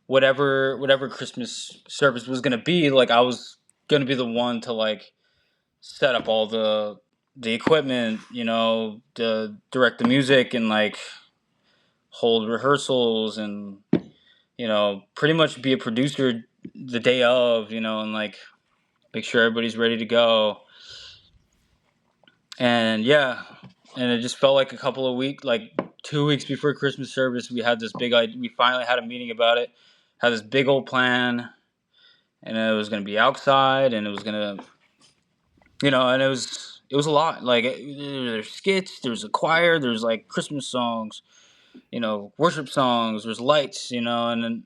whatever Christmas service was gonna be, like I was gonna be the one to like set up all the equipment, to direct the music and like hold rehearsals and pretty much be a producer the day of, and like make sure everybody's ready to go. And yeah, and it just felt like a couple of weeks, like 2 weeks before Christmas service, we had this we finally had a meeting about it, had this big old plan, and it was going to be outside, and it was going to, and it was a lot. Like there's skits, there's a choir, there's like Christmas songs, worship songs, there's lights, and then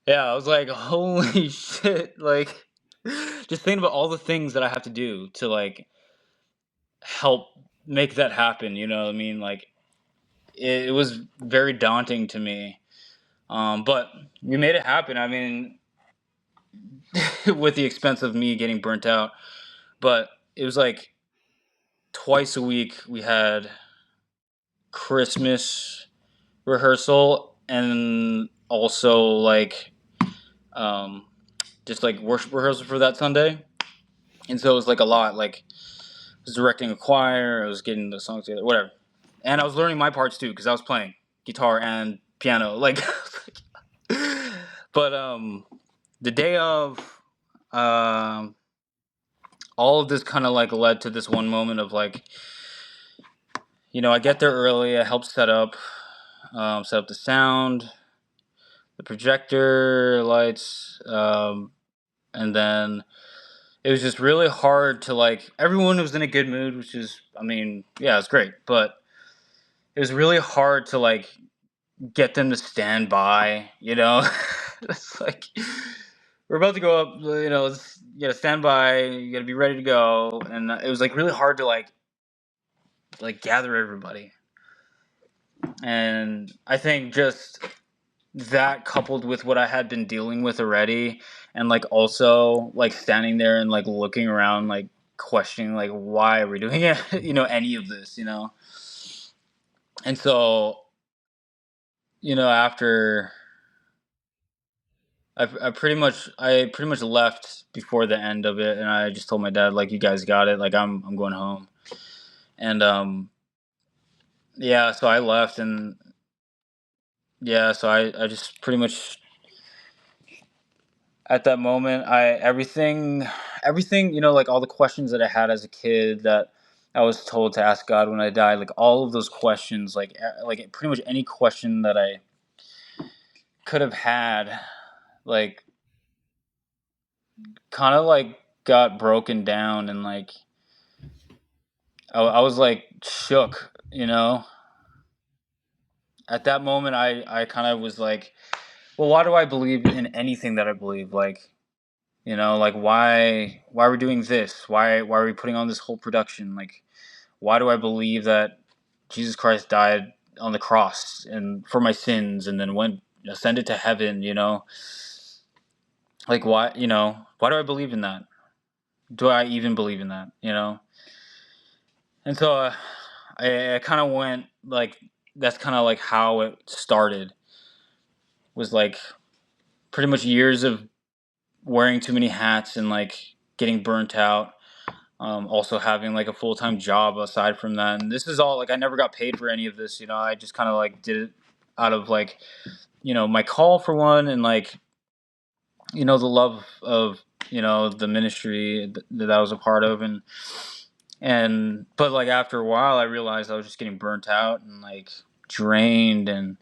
yeah, I was like, holy shit, like just thinking about all the things that I have to do to like help make that happen. You know what I mean? Like it was very daunting to me. But we made it happen. I mean, with the expense of me getting burnt out, but it was like twice a week we had Christmas rehearsal and also like um, just like worship rehearsal for that Sunday. And so it was like a lot. Like I was directing a choir, I was getting the songs together, whatever. And I was learning my parts too because I was playing guitar and piano. Like, but the day of, um, all of this kind of like led to this one moment of like, I get there early. I help set up the sound, the projector lights, and then it was just really hard to like. Everyone was in a good mood, which is, I mean, yeah, it's great, but it was really hard to like get them to stand by. It's like we're about to go up. You gotta stand by. You gotta be ready to go, and it was like really hard to like gather everybody. And I think just that coupled with what I had been dealing with already, and like also like standing there and like looking around, like questioning like why are we doing it, any of this, and so after I pretty much left before the end of it, and I just told my dad like, you guys got it, like I'm going home. And yeah, so I left, and yeah, so I just pretty much at that moment, I everything, like all the questions that I had as a kid that I was told to ask God when I died, like all of those questions, like pretty much any question that I could have had, like kind of like got broken down, and like I was like shook, At that moment, I kind of was like, well, why do I believe in anything that I believe? Like, like why are we doing this? Why are we putting on this whole production? Like, why do I believe that Jesus Christ died on the cross and for my sins and then went ascended to heaven? Like, why, why do I believe in that? Do I even believe in that, And so I kind of went like, that's kind of like how it started, was like pretty much years of wearing too many hats and like getting burnt out. Also having like a full time job aside from that. And this is all like, I never got paid for any of this, I just kind of like did it out of like, my call for one, and like, the love of, the ministry that I was a part of. But like after a while, I realized I was just getting burnt out and like drained.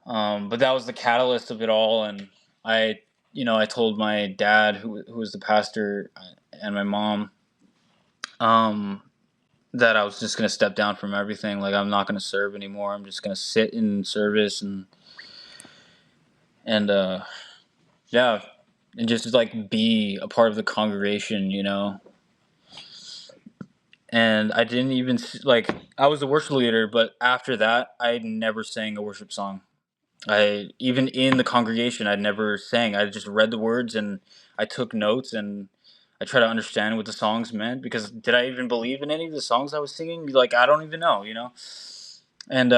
But that was the catalyst of it all. And I told my dad, who was the pastor, and my mom, um, that I was just gonna step down from everything. Like, I'm not gonna serve anymore. I'm just gonna sit in service and yeah, and just like be a part of the congregation. And I didn't even like, I was a worship leader, but after that, I never sang a worship song. I even in the congregation, I never sang. I just read the words and I took notes and I try to understand what the songs meant, because did I even believe in any of the songs I was singing? Like, I don't even know. And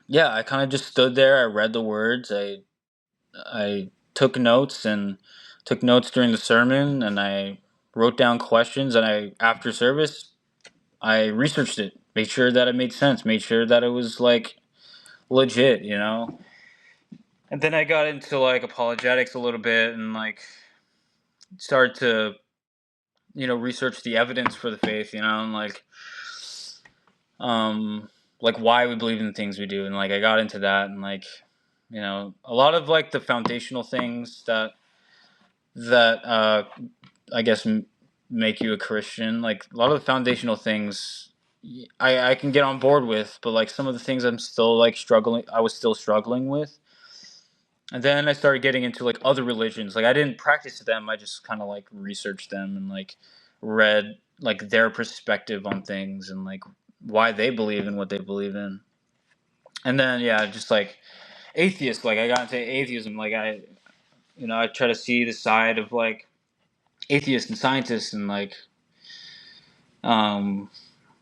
yeah, I kind of just stood there. I read the words. I took notes and took notes during the sermon, and I wrote down questions. And I after service, I researched it, made sure that it made sense, made sure that it was like legit. And then I got into like apologetics a little bit, and like started to research the evidence for the faith, and um like why we believe in the things we do. And like I got into that, and like a lot of like the foundational things that I guess make you a Christian. Like a lot of the foundational things I can get on board with, but like some of the things I'm still like struggling. I was still struggling with. And then I started getting into like other religions. Like I didn't practice them. I just kind of like researched them and like read like their perspective on things and like why they believe in what they believe in. And then yeah, just like atheists. Like I got into atheism. Like I try to see the side of like atheists and scientists and like um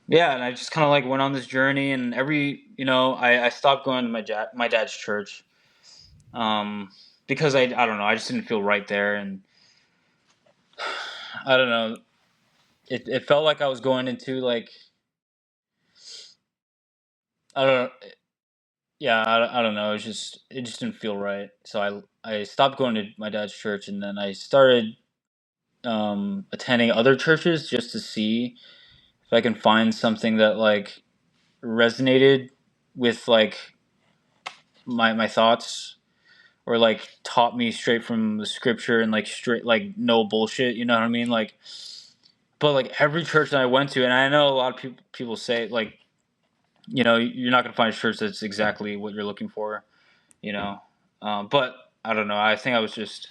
yeah, and I just kind of like went on this journey. And I stopped going to my dad's church, because I don't know, I just didn't feel right there. And I don't know, it felt like I was going into like, I don't know, yeah, I don't know, it just didn't feel right. So I stopped going to my dad's church, and then I started attending other churches just to see if I can find something that like resonated with like my thoughts, or like taught me straight from the scripture, and like straight, like no bullshit, you know what I mean? Like, but like every church that I went to, and I know a lot of people say like, you're not gonna find a church that's exactly what you're looking for, you know. But I don't know. I think I was just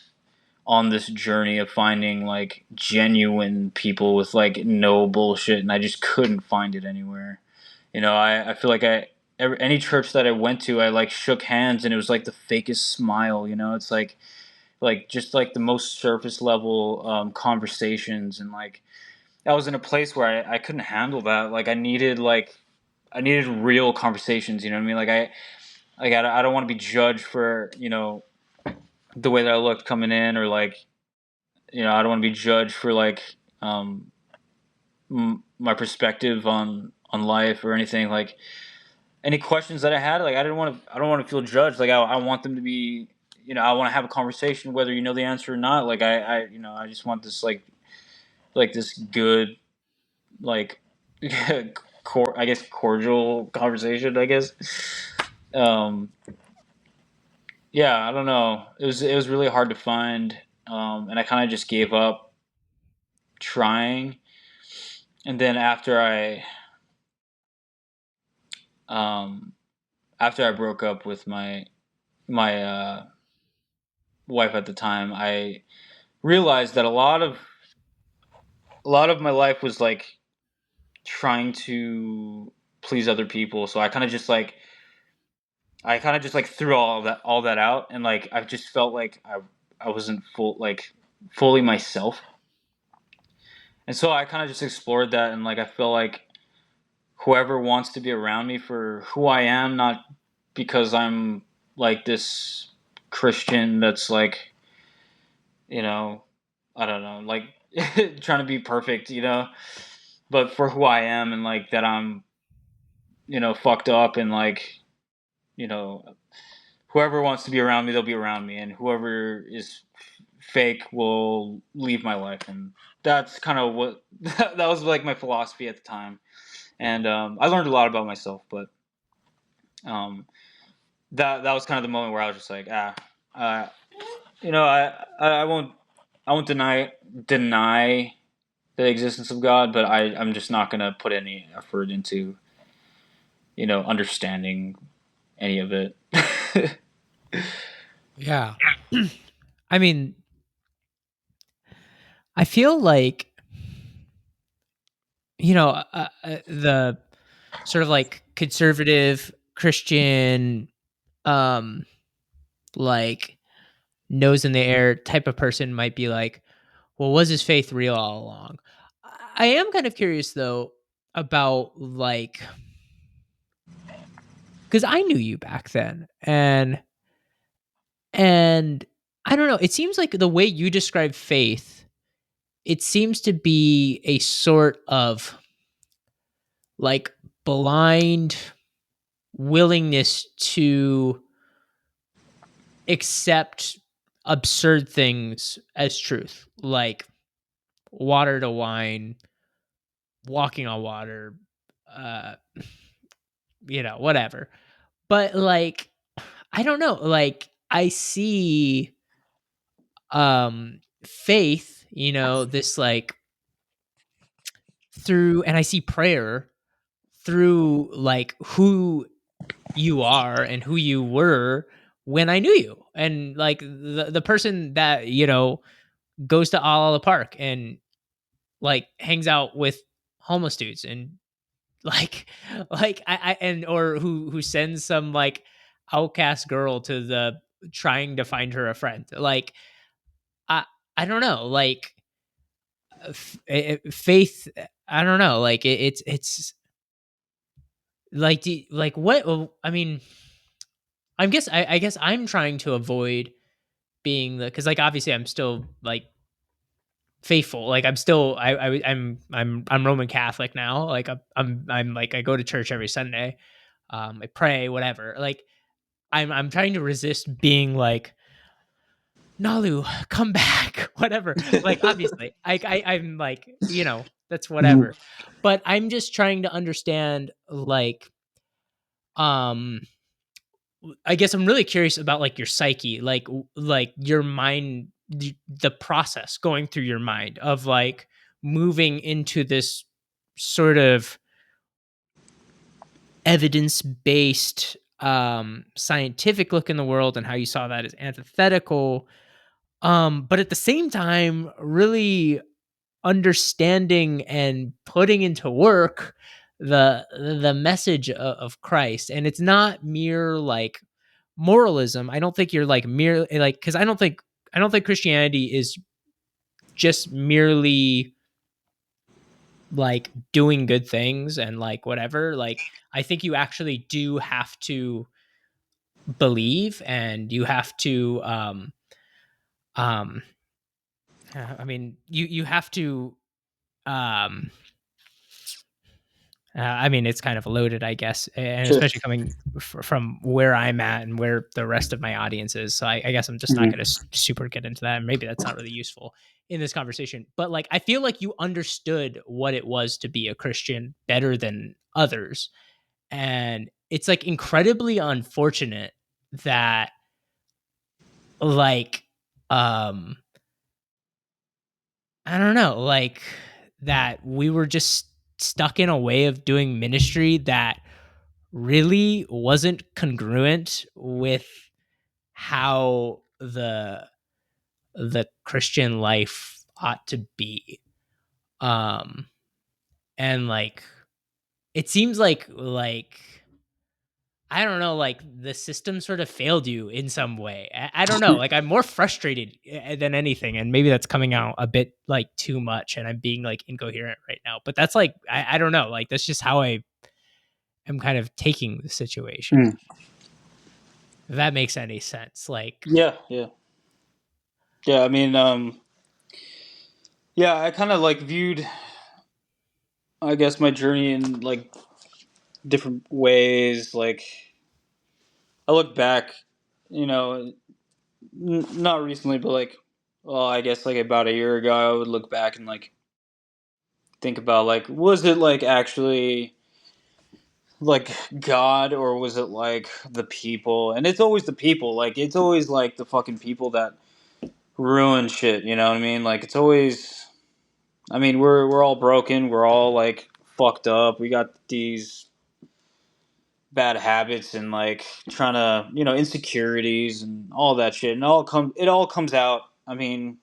on this journey of finding like genuine people with like no bullshit, and I just couldn't find it anywhere. I feel like any church that I went to, I like shook hands, and it was like the fakest smile. It's like just like the most surface level conversations. And like I was in a place where I couldn't handle that. Like I needed real conversations. You know what I mean? I don't want to be judged for the way that I looked coming in, or like I don't want to be judged for like um, my perspective on life or anything. Like any questions that I had, like I don't want to feel judged. Like I want them to be, I want to have a conversation whether you know the answer or not. Like I just want this like this good, like I guess cordial conversation, I guess. Um yeah, I don't know. It was really hard to find, and I kind of just gave up trying. And then um after I broke up with my wife at the time, I realized that a lot of my life was like trying to please other people. So I kind of just like I kind of just like threw all that out, and like I just felt like I wasn't fully myself, and so I kind of just explored that, and like I feel like whoever wants to be around me for who I am, not because I'm like this Christian that's like, you know, I don't know, like trying to be perfect, but for who I am, and like that I'm, fucked up, and like, you know, whoever wants to be around me, they'll be around me, and whoever is fake will leave my life. And that's kind of what that was like my philosophy at the time. And I learned a lot about myself, but um, that was kind of the moment where I was just like, uh, I won't deny the existence of God, but I'm just not gonna put any effort into understanding any of it. Yeah. I mean, I feel like, the sort of like conservative Christian, um, like nose in the air type of person might be like, well, was his faith real all along? I am kind of curious though about like, because I knew you back then, and I don't know. It seems like the way you describe faith, it seems to be a sort of like blind willingness to accept absurd things as truth, like water to wine, walking on water, uh, whatever. But like, I don't know. Like, I see faith, this like through, and I see prayer through like who you are and who you were when I knew you. And like the person that, goes to All Park and like hangs out with homeless dudes and like I and or who sends some like outcast girl to the trying to find her a friend. Like I I don't know, like faith, I don't know, like it's like like what, I mean, I guess I'm trying to avoid being the, cuz like obviously I'm still like faithful. Like I'm still I'm Roman Catholic now. Like I'm like I go to church every Sunday. I pray, whatever. Like I'm trying to resist being like, Nalu, come back, whatever. Like obviously, I'm like, that's whatever. But I'm just trying to understand like, um I guess I'm really curious about like your psyche, like like your mind, the process going through your mind of like moving into this sort of evidence-based scientific look in the world, and how you saw that as antithetical, but at the same time really understanding and putting into work the message of Christ. And it's not mere like moralism. I don't think you're like mere like, because I don't think Christianity is just merely like doing good things and like whatever. Like I think you actually do have to believe, and you have to um I mean, you have to um I mean, it's kind of loaded, I guess, and Sure. especially coming from where I'm at and where the rest of my audience is. So I guess I'm just not going to super get into that. And maybe that's not really useful in this conversation. But like, I feel like you understood what it was to be a Christian better than others, and it's like incredibly unfortunate that like um I don't know, like that we were just stuck in a way of doing ministry that really wasn't congruent with how the Christian life ought to be. Um and like it seems like I don't know, like, the system sort of failed you in some way. I don't know, like, I'm more frustrated, than anything, and maybe that's coming out a bit, like, too much, and I'm being, like, incoherent right now, but that's, like, I don't know, like, that's just how I am kind of taking the situation, Mm. if that makes any sense, like Yeah, yeah, yeah. I mean, yeah, I kind of like viewed, I guess, my journey in like different ways. Like, I look back, you know, not recently, but like, well, I guess like about a year ago, I would look back and like think about like, was it like actually like God, or was it like the people? And it's always the people. Like, it's always like the fucking people that ruin shit. You know what I mean? Like, it's always. I mean, we're all broken. We're all like fucked up. We got these bad habits and like trying to, insecurities and all that shit. And it all comes out. I mean,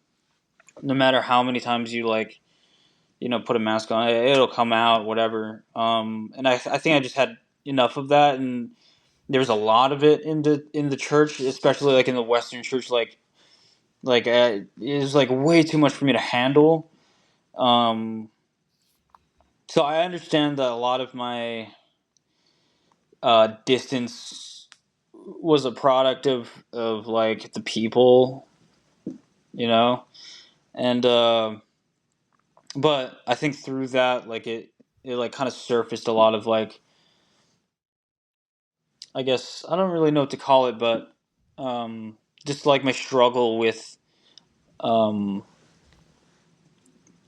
no matter how many times you like, put a mask on, it'll come out, whatever. And I think I just had enough of that, and there's a lot of it in the church, especially like in the Western church. It was like way too much for me to handle. Um, so I understand that a lot of my distance was a product of like the people, you know, and but I think through that, like it like kind of surfaced a lot of like, I guess I don't really know what to call it, but just like my struggle um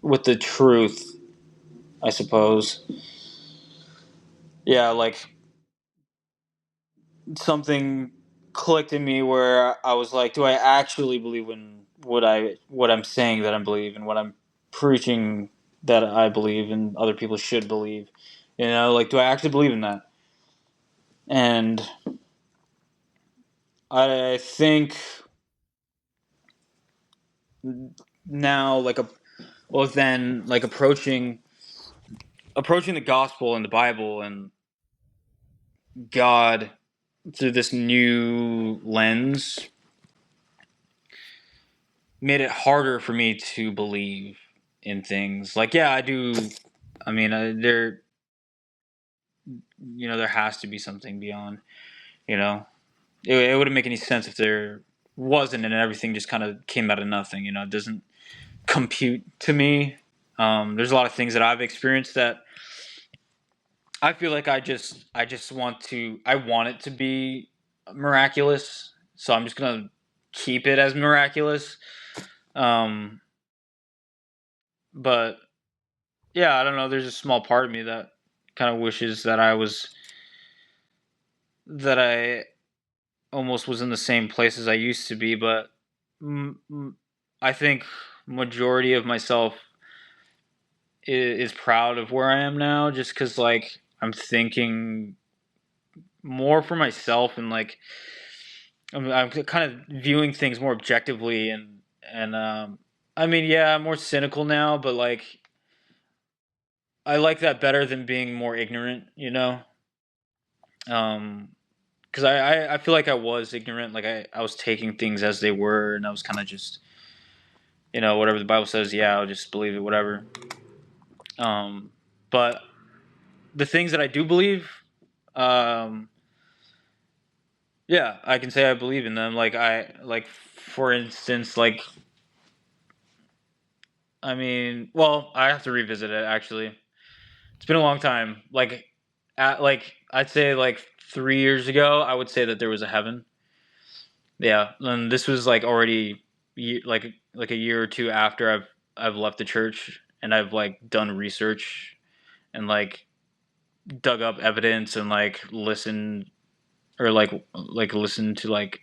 with the truth, I suppose. Yeah, like something clicked in me where I was like, do I actually believe in what I'm saying that I believe, and what I'm preaching that I believe and other people should believe? Like, do I actually believe in that? And I think now, then like approaching the gospel and the Bible and God through this new lens made it harder for me to believe in things. Like, yeah, I do. I mean, there has to be something beyond. You know, it wouldn't make any sense if there wasn't, and everything just kind of came out of nothing. It doesn't compute to me. There's a lot of things that I've experienced that I feel like I just I want it to be miraculous, so I'm just gonna keep it as miraculous. Um, but yeah, I don't know. There's a small part of me that kind of wishes that I almost was in the same place as I used to be. But I think majority of myself is proud of where I am now, just because like I'm thinking more for myself, and like I'm kind of viewing things more objectively, and I mean, yeah, I'm more cynical now, but like I like that better than being more ignorant. Um, because I feel like I was ignorant. Like I was taking things as they were, and I was kind of just, whatever the Bible says, yeah, I'll just believe it, whatever. Um, but the things that I do believe, um, yeah, I can say I believe in them. For instance, like, I mean, well, I have to revisit it actually. It's been a long time. I'd say like 3 years ago, I would say that there was a heaven. Yeah, and this was like already like a year or two after I've left the church, and I've like done research and like dug up evidence and like listened, or like listen to like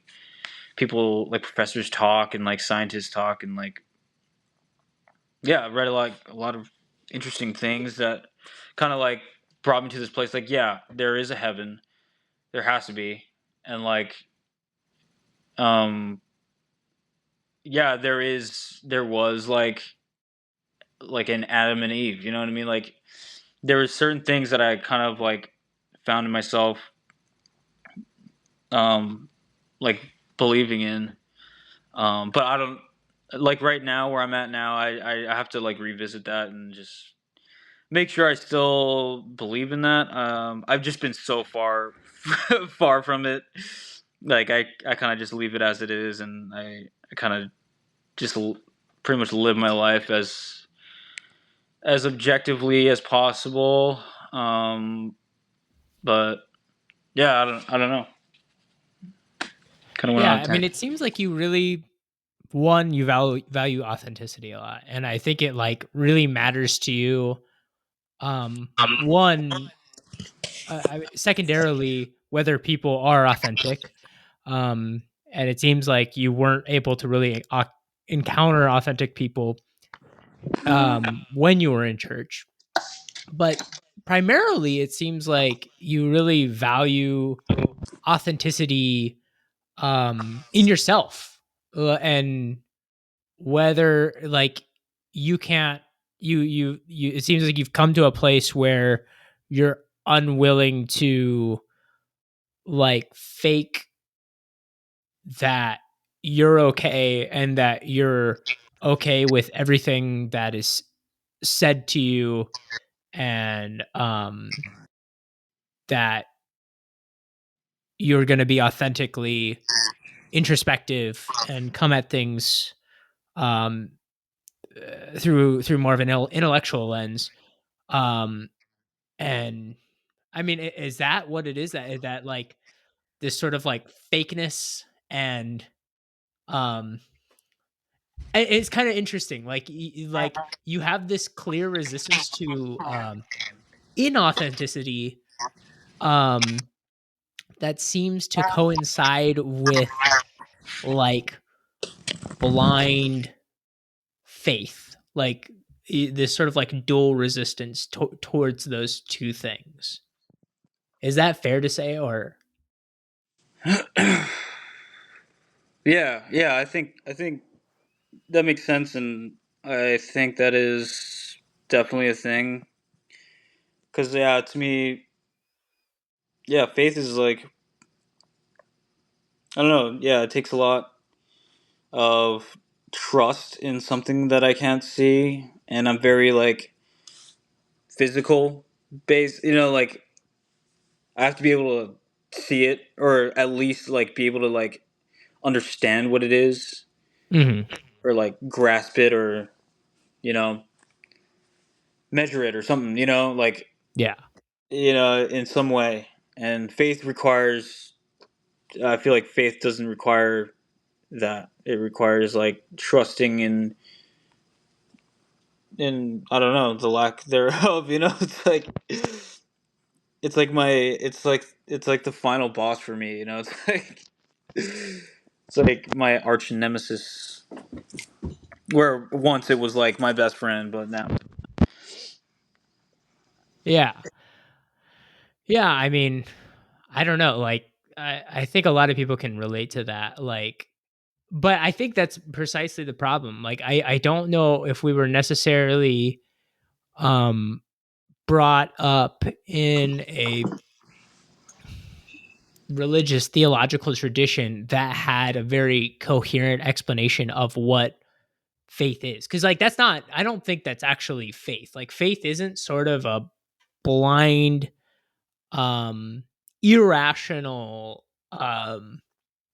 people, like professors talk and like scientists talk, and like, yeah, I read a lot of interesting things that kind of like brought me to this place. Like, yeah, there is a heaven, there has to be, and like, um yeah, there was like an Adam and Eve, you know what I mean? Like, there were certain things that I kind of like found in myself um, like believing in. But I don't like right now where I'm at now. I have to like revisit that and just make sure I still believe in that. I've just been so far far from it. Like I kind of just leave it as it is, and I kind of just pretty much live my life as objectively as possible. Um, but yeah, I don't know. Kind of went Yeah, on a I mean, tangent. it seems like you really one you value authenticity a lot, and I think it like really matters to you. One, secondarily, whether people are authentic, um, and it seems like you weren't able to really encounter authentic people when you were in church, but primarily it seems like you really value authenticity in yourself, and whether like you can't you it seems like you've come to a place where you're unwilling to like fake that you're okay and that you're okay with everything that is said to you, and that you're going to be authentically introspective and come at things um through more of an intellectual lens. um and I mean, is that what it is, that like this sort of like fakeness, and um it's kind of interesting, like like you have this clear resistance to inauthenticity, um that seems to coincide with like blind faith, like this sort of like dual resistance towards those two things. Is that fair to say, or Yeah. I think that makes sense, and I think that is definitely a thing. Because yeah, to me, yeah, faith is like I don't know. Yeah, it takes a lot of trust in something that I can't see, and I'm very like physical based. You know, like I have to be able to see it, or at least like be able to like understand what it is, Mhm. or like grasp it, or you know measure it or something. Like Yeah. in some way. And faith requires. I feel like faith doesn't require that. It requires like trusting in I don't know the lack thereof. It's like the final boss for me. It's like my arch nemesis. Where once it was like my best friend, but now. Yeah. Yeah, I mean, I don't know, like, I think a lot of people can relate to that, like, but I think that's precisely the problem. Like, I don't know if we were necessarily, um, brought up in a religious theological tradition that had a very coherent explanation of what faith is. Because like, that's not I don't think that's actually faith. Like, faith isn't sort of a blind, um, irrational,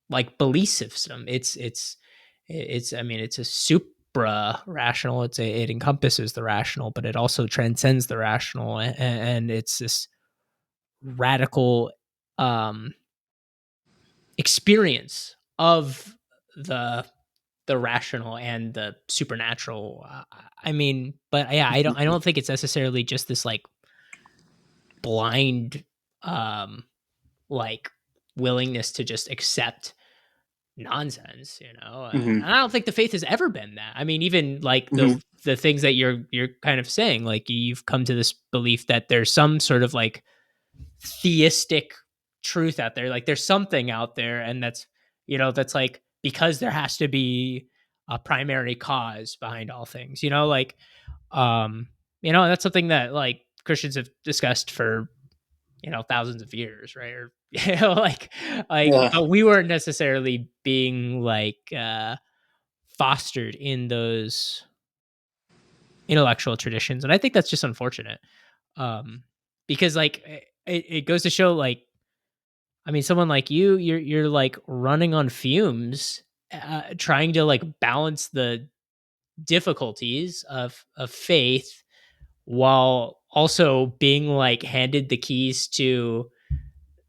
like belief system. It's I mean, it's a supra rational. It encompasses the rational, but it also transcends the rational, and it's this radical um experience of the the rational and the supernatural. I mean, but yeah, I don't think it's necessarily just this like blind, um like willingness to just accept nonsense, Hmm. and I don't think the faith has ever been that. I mean, even like Hmm. the things that you're kind of saying, like you've come to this belief that there's some sort of like theistic truth out there, like there's something out there, and that's like, because there has to be a primary cause behind all things, like, that's something that like Christians have discussed for thousands of years, right? Or like, Yeah. but we weren't necessarily being like fostered in those intellectual traditions, and I think that's just unfortunate. Um, because like it goes to show, like, I mean, someone like you're like running on fumes, trying to like balance the difficulties of faith while also being like handed the keys to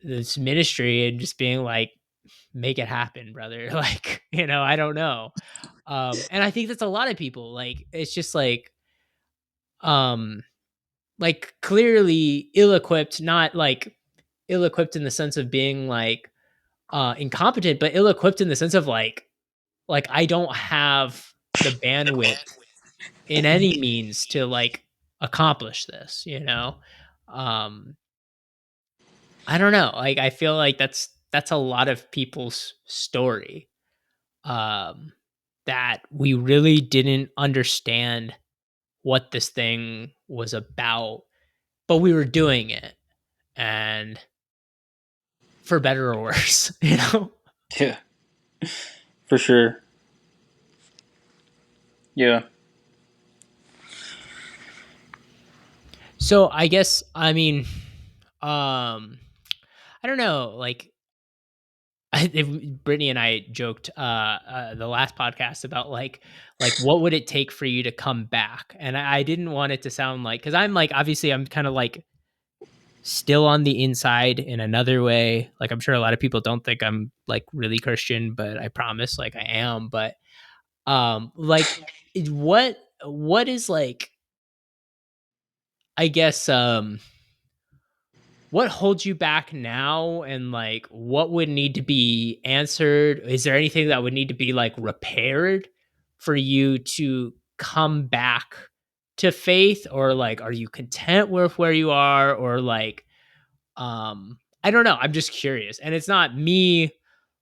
this ministry and just being like, make it happen, brother. Like, I don't know. And I think that's a lot of people. Like, it's just um, like clearly ill equipped, not like ill equipped in the sense of being like incompetent, but ill equipped in the sense of like I don't have the bandwidth in any means to like accomplish this. Um, I don't know. Like I feel like that's a lot of people's story. Um, that we really didn't understand what this thing was about, but we were doing it, and for better or worse, you know? Yeah. For sure. Yeah. So I guess, I mean, I don't know, like Brittany and I joked the last podcast about like what would it take for you to come back, and I didn't want it to sound like, because I'm like, obviously I'm kind of like still on the inside in another way. Like I'm sure a lot of people don't think I'm like really Christian, but I promise like I am. But like what is like, I guess what holds you back now, and like what would need to be answered? Is there anything that would need to be like repaired for you to come back to faith, or like are you content with where you are, or like I don't know, I'm just curious, and it's not me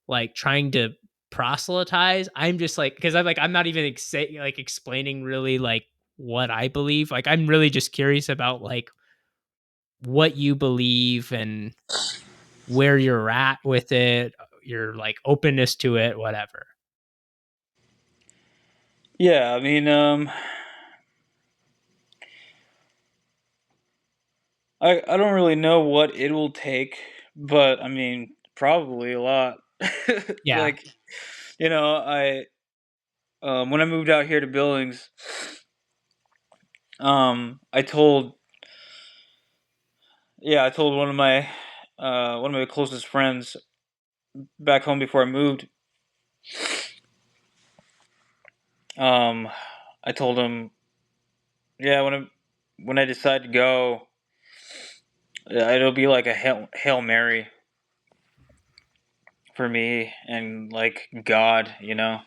like trying to proselytize. I'm just like, because I'm like, I'm not even like explaining really like what I believe. Like I'm really just curious about like what you believe and where you're at with it, your like openness to it, whatever. Yeah. I mean, I don't really know what it will take, but I mean, probably a lot. Yeah. Like, I when I moved out here to Billings, I told yeah, I told one of my closest friends back home before I moved. Um, I told him, yeah, when I decide to go, it'll be like a hail mary for me and like God. I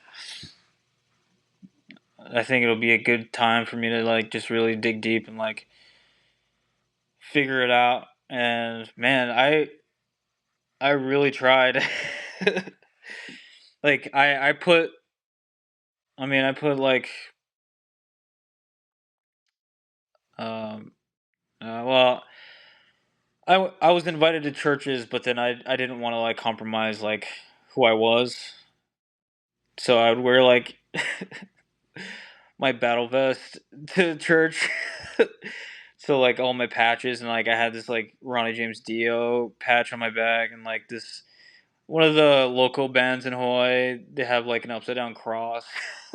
think it'll be a good time for me to like just really dig deep and like figure it out. And man, I really tried. Like I put like um well, I was invited to churches, but then I didn't want to like compromise like who I was, so I would wear like my battle vest to church. So like all my patches, and like I had this like Ronnie James Dio patch on my back, and like this one of the local bands in Hawaii, they have like an upside down cross.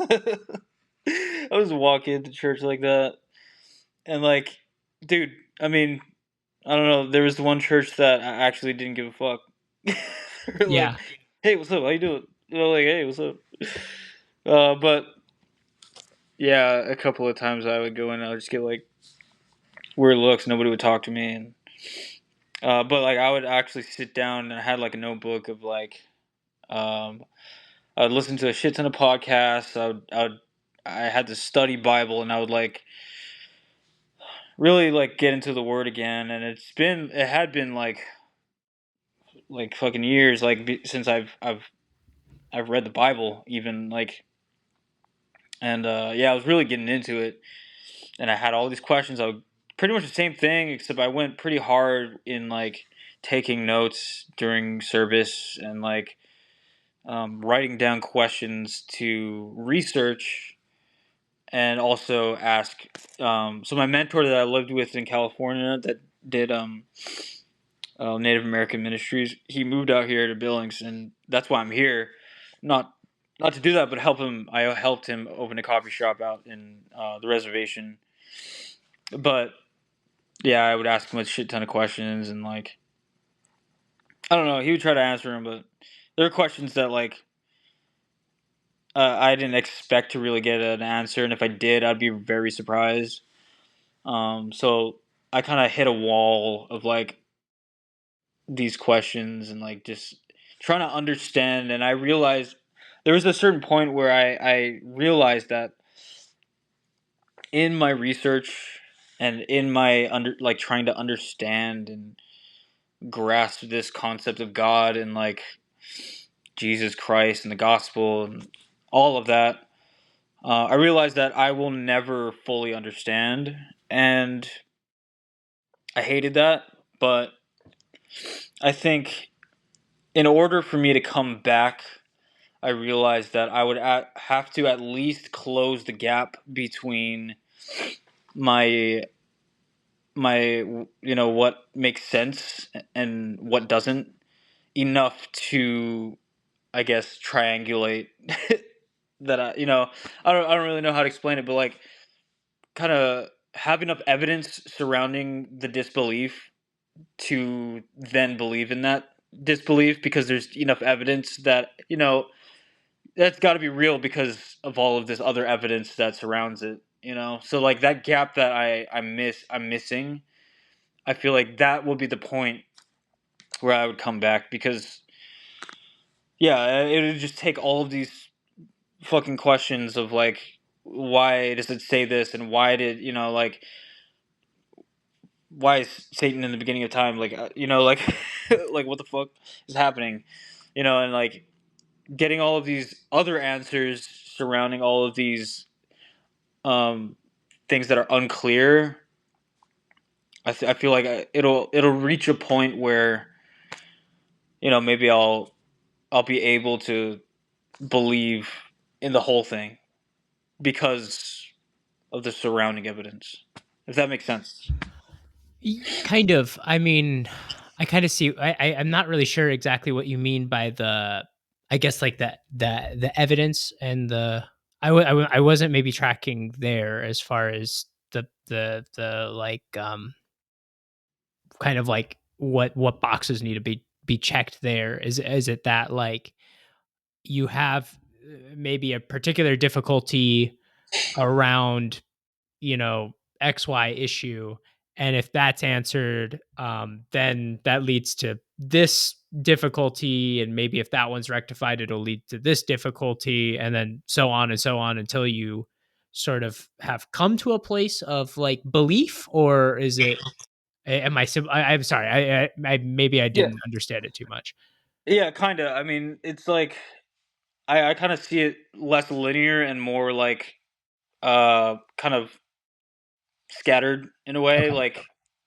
I was walking to church like that, and like, dude, I mean, I don't know. There was one church that I actually didn't give a fuck. They're like, Yeah. "Hey, what's up? How you doing?" Like, "Hey, what's up?" But yeah, a couple of times I would go in, and I would just get like weird looks. Nobody would talk to me, and but like I would actually sit down, and I had like a notebook of like um, I would listen to a shit ton of podcasts. I had to study Bible, and I would like really like get into the Word again. And it had been like fucking years since I've read the Bible even like, and yeah, I was really getting into it, and I had all these questions I would pretty much the same thing, except I went pretty hard in like taking notes during service and like writing down questions to research and also ask. So my mentor that I lived with in California that did Native American ministries, he moved out here to Billings, and that's why I'm here. Not not to do that, but help him. I helped him open a coffee shop out in the reservation. But yeah, I would ask him a shit ton of questions, and like I don't know, he would try to answer them, but there are questions that like I didn't expect to really get an answer, and if I did, I'd be very surprised. So I kind of hit a wall of like these questions and like just trying to understand. And I realized there was a certain point where I realized that in my research and in my under like trying to understand and grasp this concept of God and like Jesus Christ and the gospel and all of that, I realized that I will never fully understand, and I hated that. But I think in order for me to come back, I realized that I would have to at least close the gap between my what makes sense and what doesn't, enough to, I guess, triangulate that I don't really know how to explain it, but like kind of have enough evidence surrounding the disbelief to then believe in that disbelief, because there's enough evidence that that's got to be real because of all of this other evidence that surrounds it. So like that gap that I'm missing, I feel like that will be the point where I would come back, because yeah, it would just take all of these fucking questions of like, why does it say this, and why did like, why is Satan in the beginning of time, like like like what the fuck is happening, and like getting all of these other answers surrounding all of these um things that are unclear. I feel like it'll reach a point where maybe I'll be able to believe in the whole thing because of the surrounding evidence. If that makes sense. Kind of. I mean, I kind of see. I'm not really sure exactly what you mean by the. I guess like the evidence and the. I wasn't maybe tracking there as far as the like kind of like what boxes need to be checked there. Is it that like you have maybe a particular difficulty around XY issue, and if that's answered, then that leads to this difficulty, and maybe if that one's rectified, it'll lead to this difficulty, and then so on and so on until you sort of have come to a place of like belief. Or is it am I'm sorry, I maybe I Yeah. didn't understand it too much. Yeah, kind of. I mean, it's like I kind of see it less linear and more like kind of scattered in a way. Okay. Like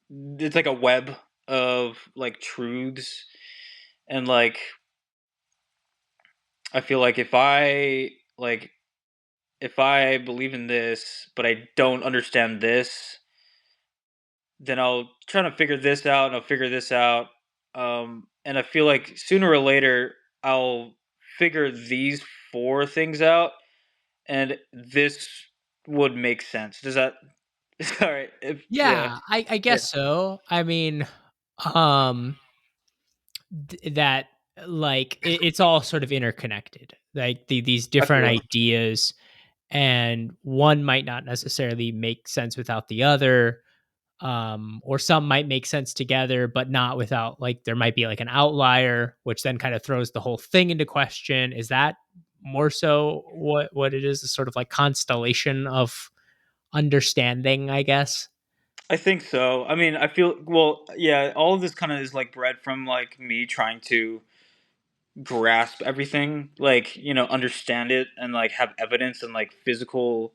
it's like a web of like truths, and like I feel like if I believe in this but I don't understand this, then I'll try to figure this out and I'll figure this out. And I feel like sooner or later I'll figure these four things out, and this would make sense. Does that? Sorry. If yeah, Yeah, I yeah, guess so. I mean, um that like it's all sort of interconnected, like these I different feel. ideas, and one might not necessarily make sense without the other, or some might make sense together but not without, like there might be like an outlier which then kind of throws the whole thing into question. Is that more so what it is, a sort of like constellation of understanding, I guess? I think so. I mean, I feel well. Yeah, all of this kind of is like bred from like me trying to grasp everything, like understand it, and like have evidence and like physical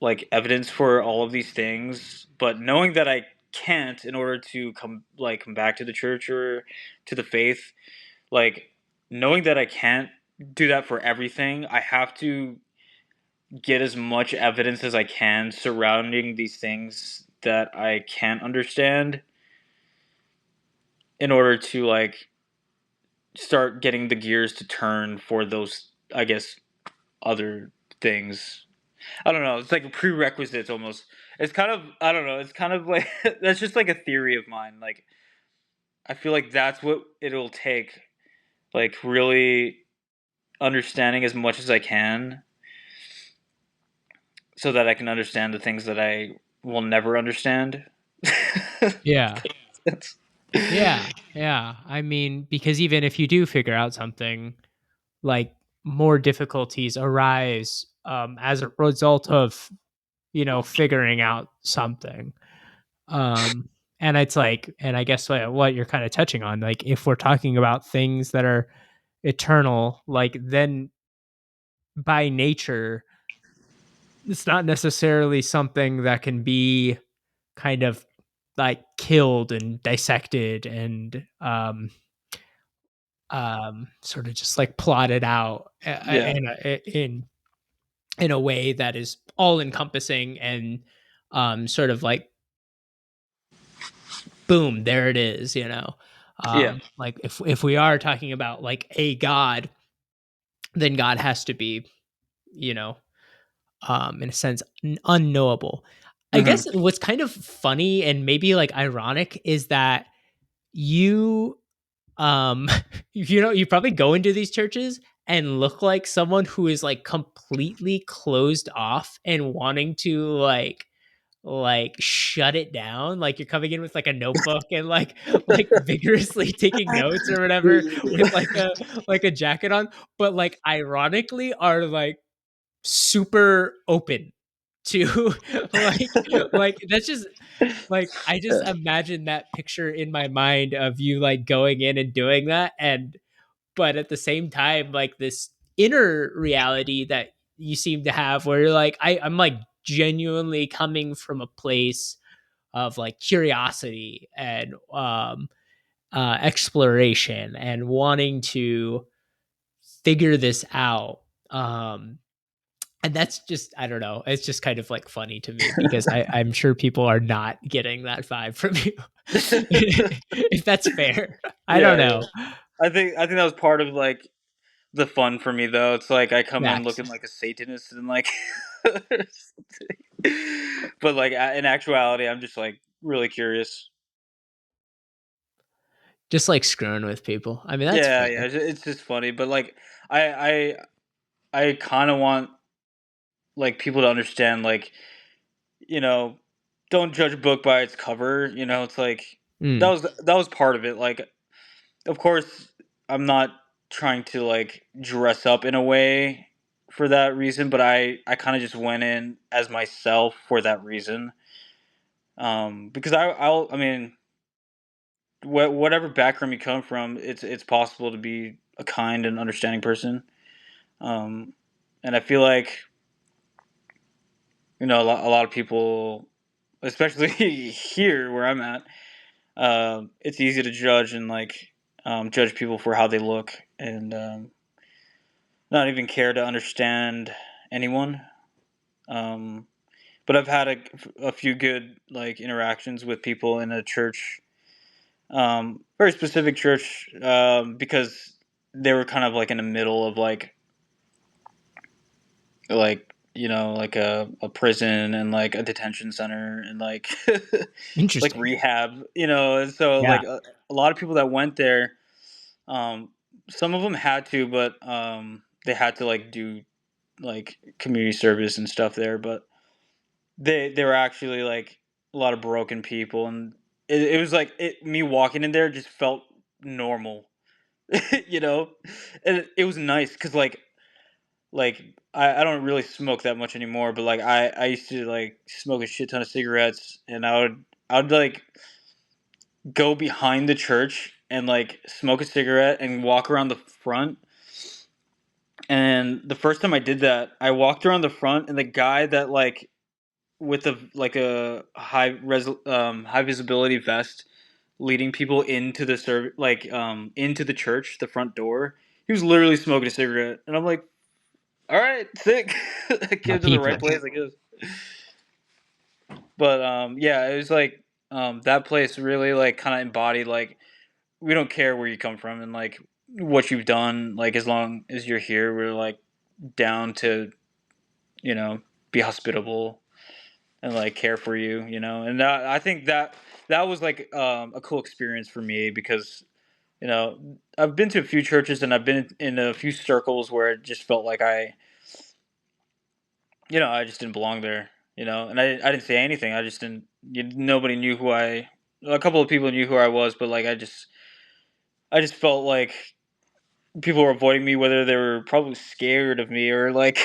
like evidence for all of these things, but knowing that I can't in order to come back to the church or to the faith, like knowing that I can't do that for everything, I have to get as much evidence as I can surrounding these things that I can't understand in order to like start getting the gears to turn for those, I guess, other things. I don't know. It's like prerequisites almost. It's kind of, I don't know. It's kind of like that's just like a theory of mine. Like I feel like that's what it'll take. Like really understanding as much as I can so that I can understand the things that I will never understand. Yeah. Yeah. Yeah. I mean, because even if you do figure out something, like more difficulties arise as a result of figuring out something. Um, and it's like, and I guess what you're kind of touching on, like if we're talking about things that are eternal, like then by nature, it's not necessarily something that can be kind of like killed and dissected and sort of just like plotted out Yeah. in a way that is all encompassing and sort of like boom, there it is, Yeah. like if we are talking about like a god, then God has to be, you know, in a sense unknowable. I Hmm. guess what's kind of funny and maybe like ironic is that you um you probably go into these churches and look like someone who is like completely closed off and wanting to like shut it down, like you're coming in with like a notebook and like vigorously taking notes or whatever with like a jacket on, but like ironically are like super open to like that's just like I just imagine that picture in my mind of you like going in and doing that, and but at the same time like this inner reality that you seem to have where you're like I'm like genuinely coming from a place of like curiosity and exploration and wanting to figure this out. And that's just I don't know. It's just kind of like funny to me because I'm sure people are not getting that vibe from you. If that's fair. I don't Yeah, yeah. know. I think that was part of like the fun for me though. It's like I come in Max. looking like a Satanist and like but like in actuality I'm just like really curious. Just like screwing with people. I mean, that's Yeah, yeah, fair. it's just funny, but like I I kind of want like people to understand like, you know, don't judge a book by its cover, it's like Mm, that was part of it. Like of course I'm not trying to like dress up in a way for that reason, but I kind of just went in as myself for that reason. Because I mean, whatever background you come from, it's possible to be a kind and understanding person. Um, and I feel like a lot of people, especially here where I'm at, it's easy to judge and like judge people for how they look and not even care to understand anyone. Um, but I've had a few good like interactions with people in a church, very specific church, because they were kind of like in the middle of like like a prison and like a detention center and like like interesting. rehab, and so Yeah. like a lot of people that went there, um, some of them had to, but they had to like do like community service and stuff there, but they were actually like a lot of broken people, and it was like me walking in there just felt normal, you know, and it was nice because like I don't really smoke that much anymore, but like I used to like smoke a shit ton of cigarettes, and I would like go behind the church and like smoke a cigarette and walk around the front. And the first time I did that, I walked around the front, and the guy that like with a high visibility vest leading people into the into the church, the front door. He was literally smoking a cigarette, and I'm like, all right, sick. I My came to the right people. place, I guess. But yeah, it was like that place really like kind of embodied like we don't care where you come from and like what you've done. Like as long as you're here, we're like down to you know be hospitable and like care for you, you know. And I think that was like a cool experience for me because you know I've been to a few churches and I've been in a few circles where it just felt like I just didn't belong there, you know. And I didn't say anything. I just didn't. Nobody knew who I. A couple of people knew who I was, but like I just felt like people were avoiding me, whether they were probably scared of me or like,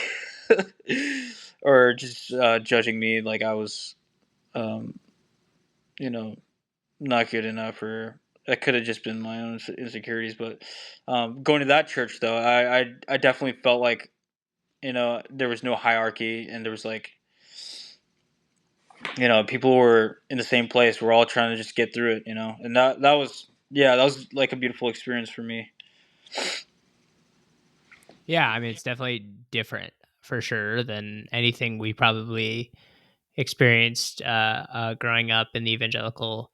or just judging me like I was, um, you know, not good enough, or that could have just been my own insecurities. But going to that church though, I definitely felt like there was no hierarchy, and there was like people were in the same place. We're all trying to just get through it, and that was that was like a beautiful experience for me. Yeah, I mean, it's definitely different for sure than anything we probably experienced growing up in the evangelical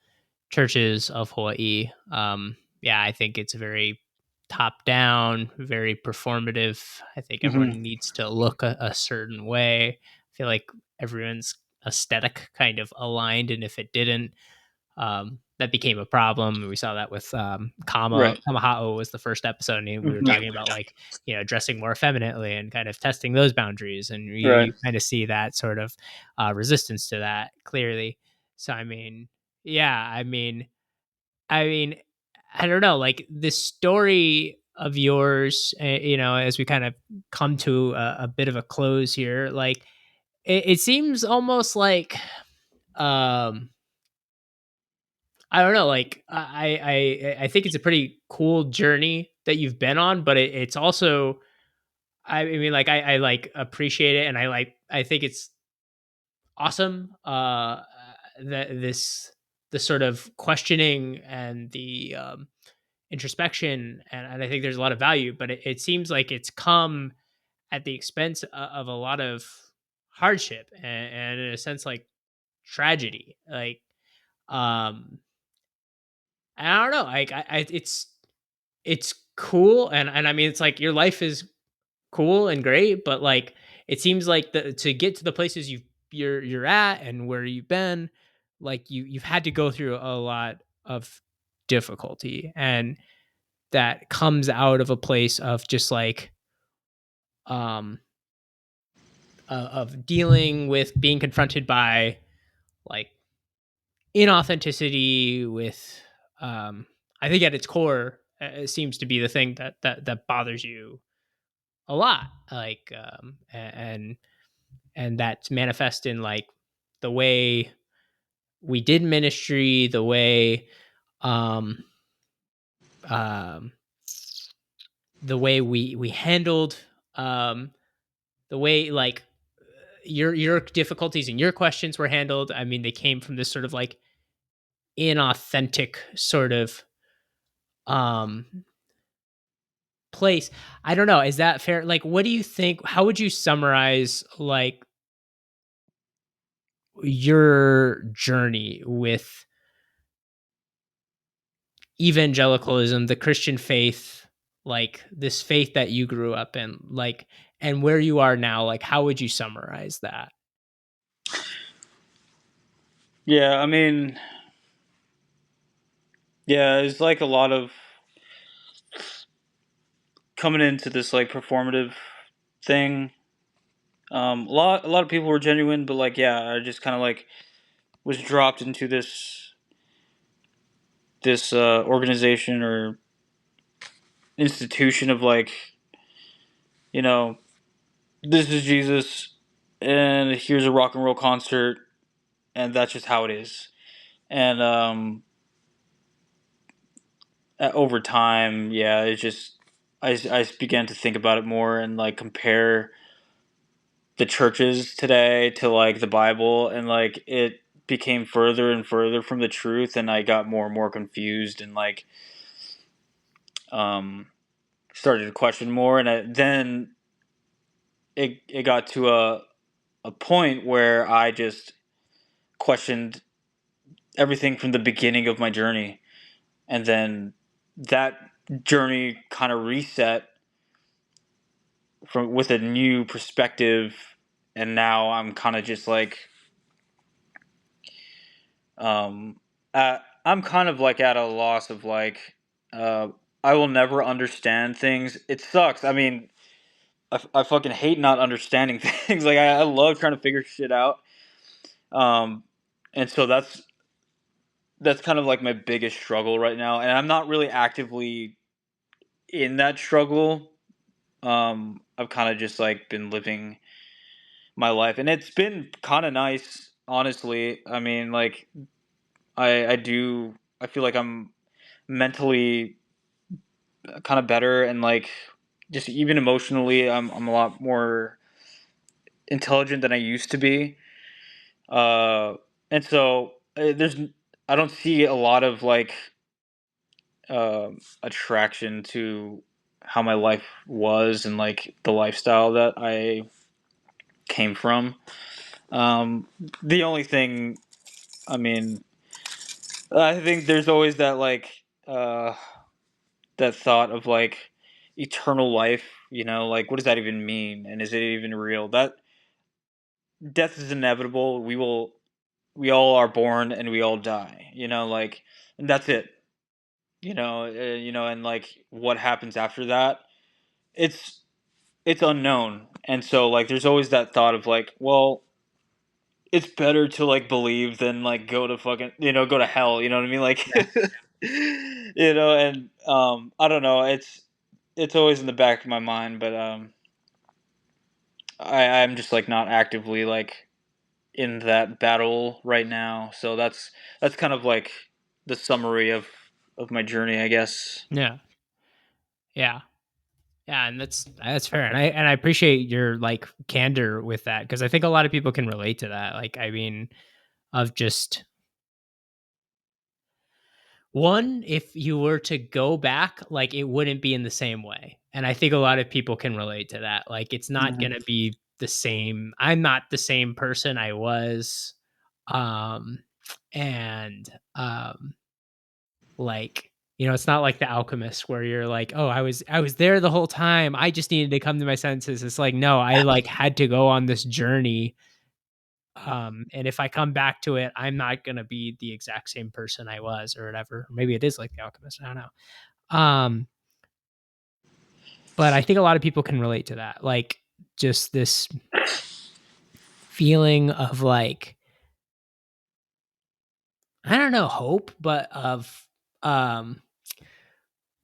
churches of Hawaii. Yeah, I think it's very top down, very performative. I think Hmm. everyone needs to look a certain way. I feel like everyone's aesthetic kind of aligned, and if it didn't, that became a problem. We saw that with Right. Kamaha'o was the first episode, and we were Hmm. talking about like dressing more effeminately and kind of testing those boundaries, and Right. you kind of see that sort of resistance to that clearly. So I mean, yeah, I mean, I don't know, like this story of yours, as we kind of come to a bit of a close here, like it seems almost like um I don't know. Like I think it's a pretty cool journey that you've been on, but it's also I mean like I like appreciate it, and I think it's awesome. That the sort of questioning and the introspection, and I think there's a lot of value, but it seems like it's come at the expense of a lot of hardship and in a sense like tragedy. Like um I don't know. Like it's cool, and I mean it's like your life is cool and great, but like it seems like to get to the places you're at and where you've been, like you've had to go through a lot of difficulty, and that comes out of a place of just like um of dealing with being confronted by like inauthenticity with I think at its core it seems to be the thing that bothers you a lot, like and that's manifest in like the way we did ministry, the way um um the way we handled um the way like your difficulties and your questions were handled. I mean, they came from this sort of like inauthentic sort of um place. I don't know, is that fair? Like what do you think, how would you summarize like your journey with evangelicalism, the Christian faith, like this faith that you grew up in, like, and where you are now, like, how would you summarize that? Yeah, I mean, yeah, it's like a lot of coming into this like performative thing. A lot of people were genuine, but like, yeah, I just kind of like was dropped into this organization or institution of like, you know, this is Jesus, and here's a rock and roll concert, and that's just how it is. And over time, yeah, it's just I began to think about it more and like compare the churches today to like the Bible, and like it became further and further from the truth, and I got more and more confused, and like um started to question more, and then it got to a point where I just questioned everything from the beginning of my journey, and then that journey kind of reset from with a new perspective, and now I'm kind of just like um I'm kind of like at a loss of like uh I will never understand things. It sucks. I mean, I fucking hate not understanding things. Like I love trying to figure shit out. Um and so that's kind of like my biggest struggle right now, and I'm not really actively in that struggle. I've kind of just like been living my life, and it's been kind of nice, honestly. I mean, like I feel like I'm mentally kind of better, and like just even emotionally, I'm a lot more intelligent than I used to be. Uh, and so there's I don't see a lot of like attraction to how my life was and like the lifestyle that I came from. Um, the only thing, I mean, I think there's always that like uh, that thought of like eternal life. You know, like what does that even mean, and is it even real? That death is inevitable. We all are born and we all die. You know, like and that's it. And like what happens after that, it's it's unknown. And so like there's always that thought of like, well, it's better to like believe than like go to fucking go to hell. You know what I mean? Like, Yeah. and I don't know. It's always in the back of my mind, but I'm just like not actively like in that battle right now. So that's kind of like the summary of my journey, I guess. Yeah. Yeah. Yeah, and that's fair, and I appreciate your like candor with that because I think a lot of people can relate to that. Like, I mean, of just one, if you were to go back, like it wouldn't be in the same way, and I think a lot of people can relate to that. Like, it's not Mhm. gonna be the same. I'm not the same person I was, um, and like, it's not like The Alchemist where you're like, "Oh, I was there the whole time. I just needed to come to my senses." It's like, no, I like had to go on this journey. And if I come back to it, I'm not gonna be the exact same person I was or whatever. Maybe it is like The Alchemist. I don't know. But I think a lot of people can relate to that. Like just this feeling of like, I don't know, hope, um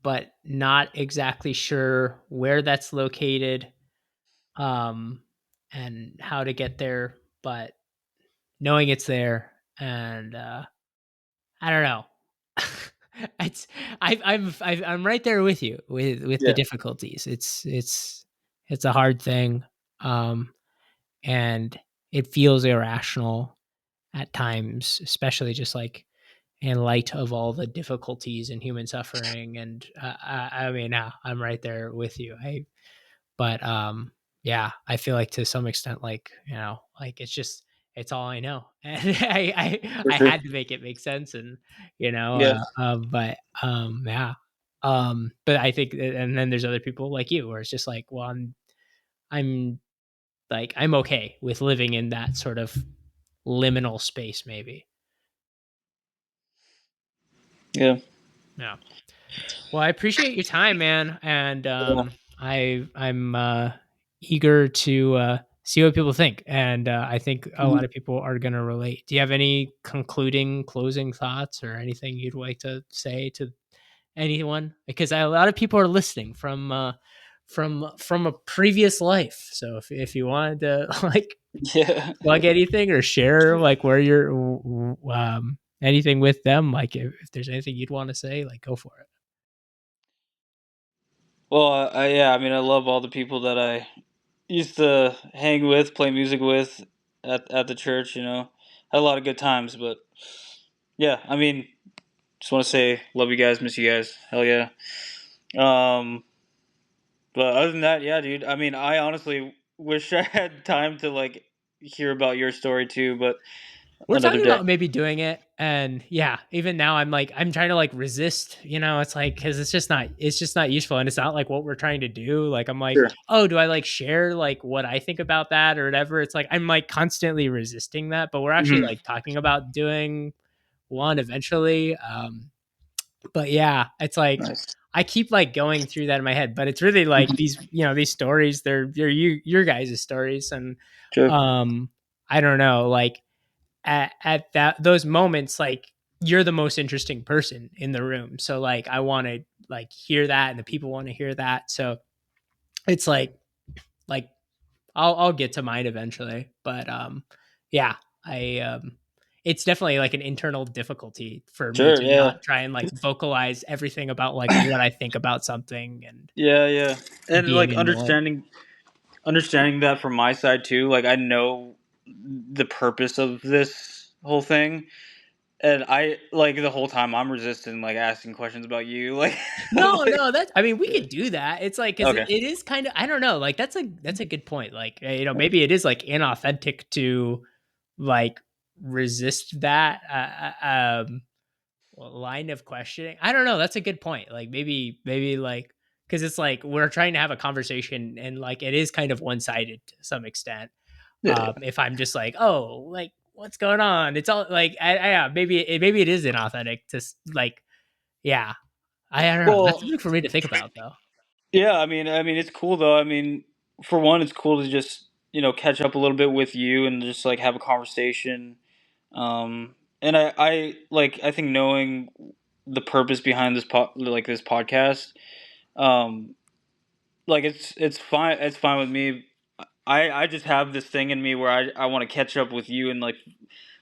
but not exactly sure where that's located, um, and how to get there, but knowing it's there, and I don't know. it's I'm right there with you with the Yeah. difficulties. It's a hard thing, um, and it feels irrational at times, especially just like in light of all the difficulties and human suffering. And I mean, I'm right there with you. But yeah, I feel like to some extent, like like it's all I know, and For I sure. had to make it make sense, and Yeah. but yeah, but I think, and then there's other people like you, where it's just like, well, I'm like I'm okay with living in that sort of liminal space, maybe. Yeah. Yeah. Well, I appreciate your time, man, and Yeah. I'm eager to see what people think, and I think a Mhm. lot of people are going to relate. Do you have any concluding, closing thoughts, or anything you'd like to say to anyone? Because a lot of people are listening from a previous life. So if you wanted to like Yeah. plug anything or share like where you're anything with them, like if there's anything you'd want to say, like go for it. Well, yeah. I mean, I love all the people that I used to hang with, play music with at the church. Had a lot of good times. But yeah, I mean, just want to say, love you guys, miss you guys, hell yeah. Um, but other than that, yeah, dude. I mean, I honestly wish I had time to like hear about your story too, but We're another talking day. about maybe doing it, and yeah, even now I'm like I'm trying to like resist, it's like cuz it's just not useful and it's not like what we're trying to do. Like I'm like, Sure. "Oh, do I like share like what I think about that or whatever?" It's like I'm like constantly resisting that, but we're actually Hmm. like talking about doing one eventually. But yeah, it's like Nice. I keep like going through that in my head, but it's really like Mhm. these stories, they're your guys' stories and Sure. um I don't know, like at that those moments like you're the most interesting person in the room, so like I want to like hear that and the people want to hear that, so it's like I'll get to mine eventually, but yeah, I it's definitely like an internal difficulty for me Sure. to Yeah. not try and like vocalize everything about like what I think about something and Yeah. Yeah. And being like annoyed. understanding that from my side too. Like I know the purpose of this whole thing, and I like the whole time I'm resisting like asking questions about you. Like, No, like no, that's I mean, we yeah. could do that. It's like 'cause Okay. it is kind of I don't know, like that's a good point. Like, maybe it is like inauthentic to like resist that line of questioning. I don't know, that's a good point. Like maybe like cuz it's like we're trying to have a conversation and like it is kind of one-sided to some extent. Yeah. If I'm just like, "Oh, like what's going on?" It's all like yeah, maybe it is inauthentic to like yeah, I don't know. That's Well, something for me to think about, though. yeah. I mean, it's cool though. I mean, for one, it's cool to just catch up a little bit with you and just like have a conversation. And I think knowing the purpose behind this podcast, um, like it's fine with me. I just have this thing in me where I want to catch up with you and like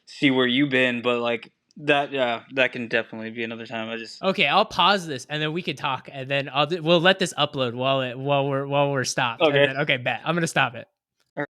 see where you've been, but like that, yeah, that can definitely be another time. I just Okay, I'll pause this, and then we can talk, and then we'll let this upload while we're stopped, and okay. then okay, bet I'm gonna stop it.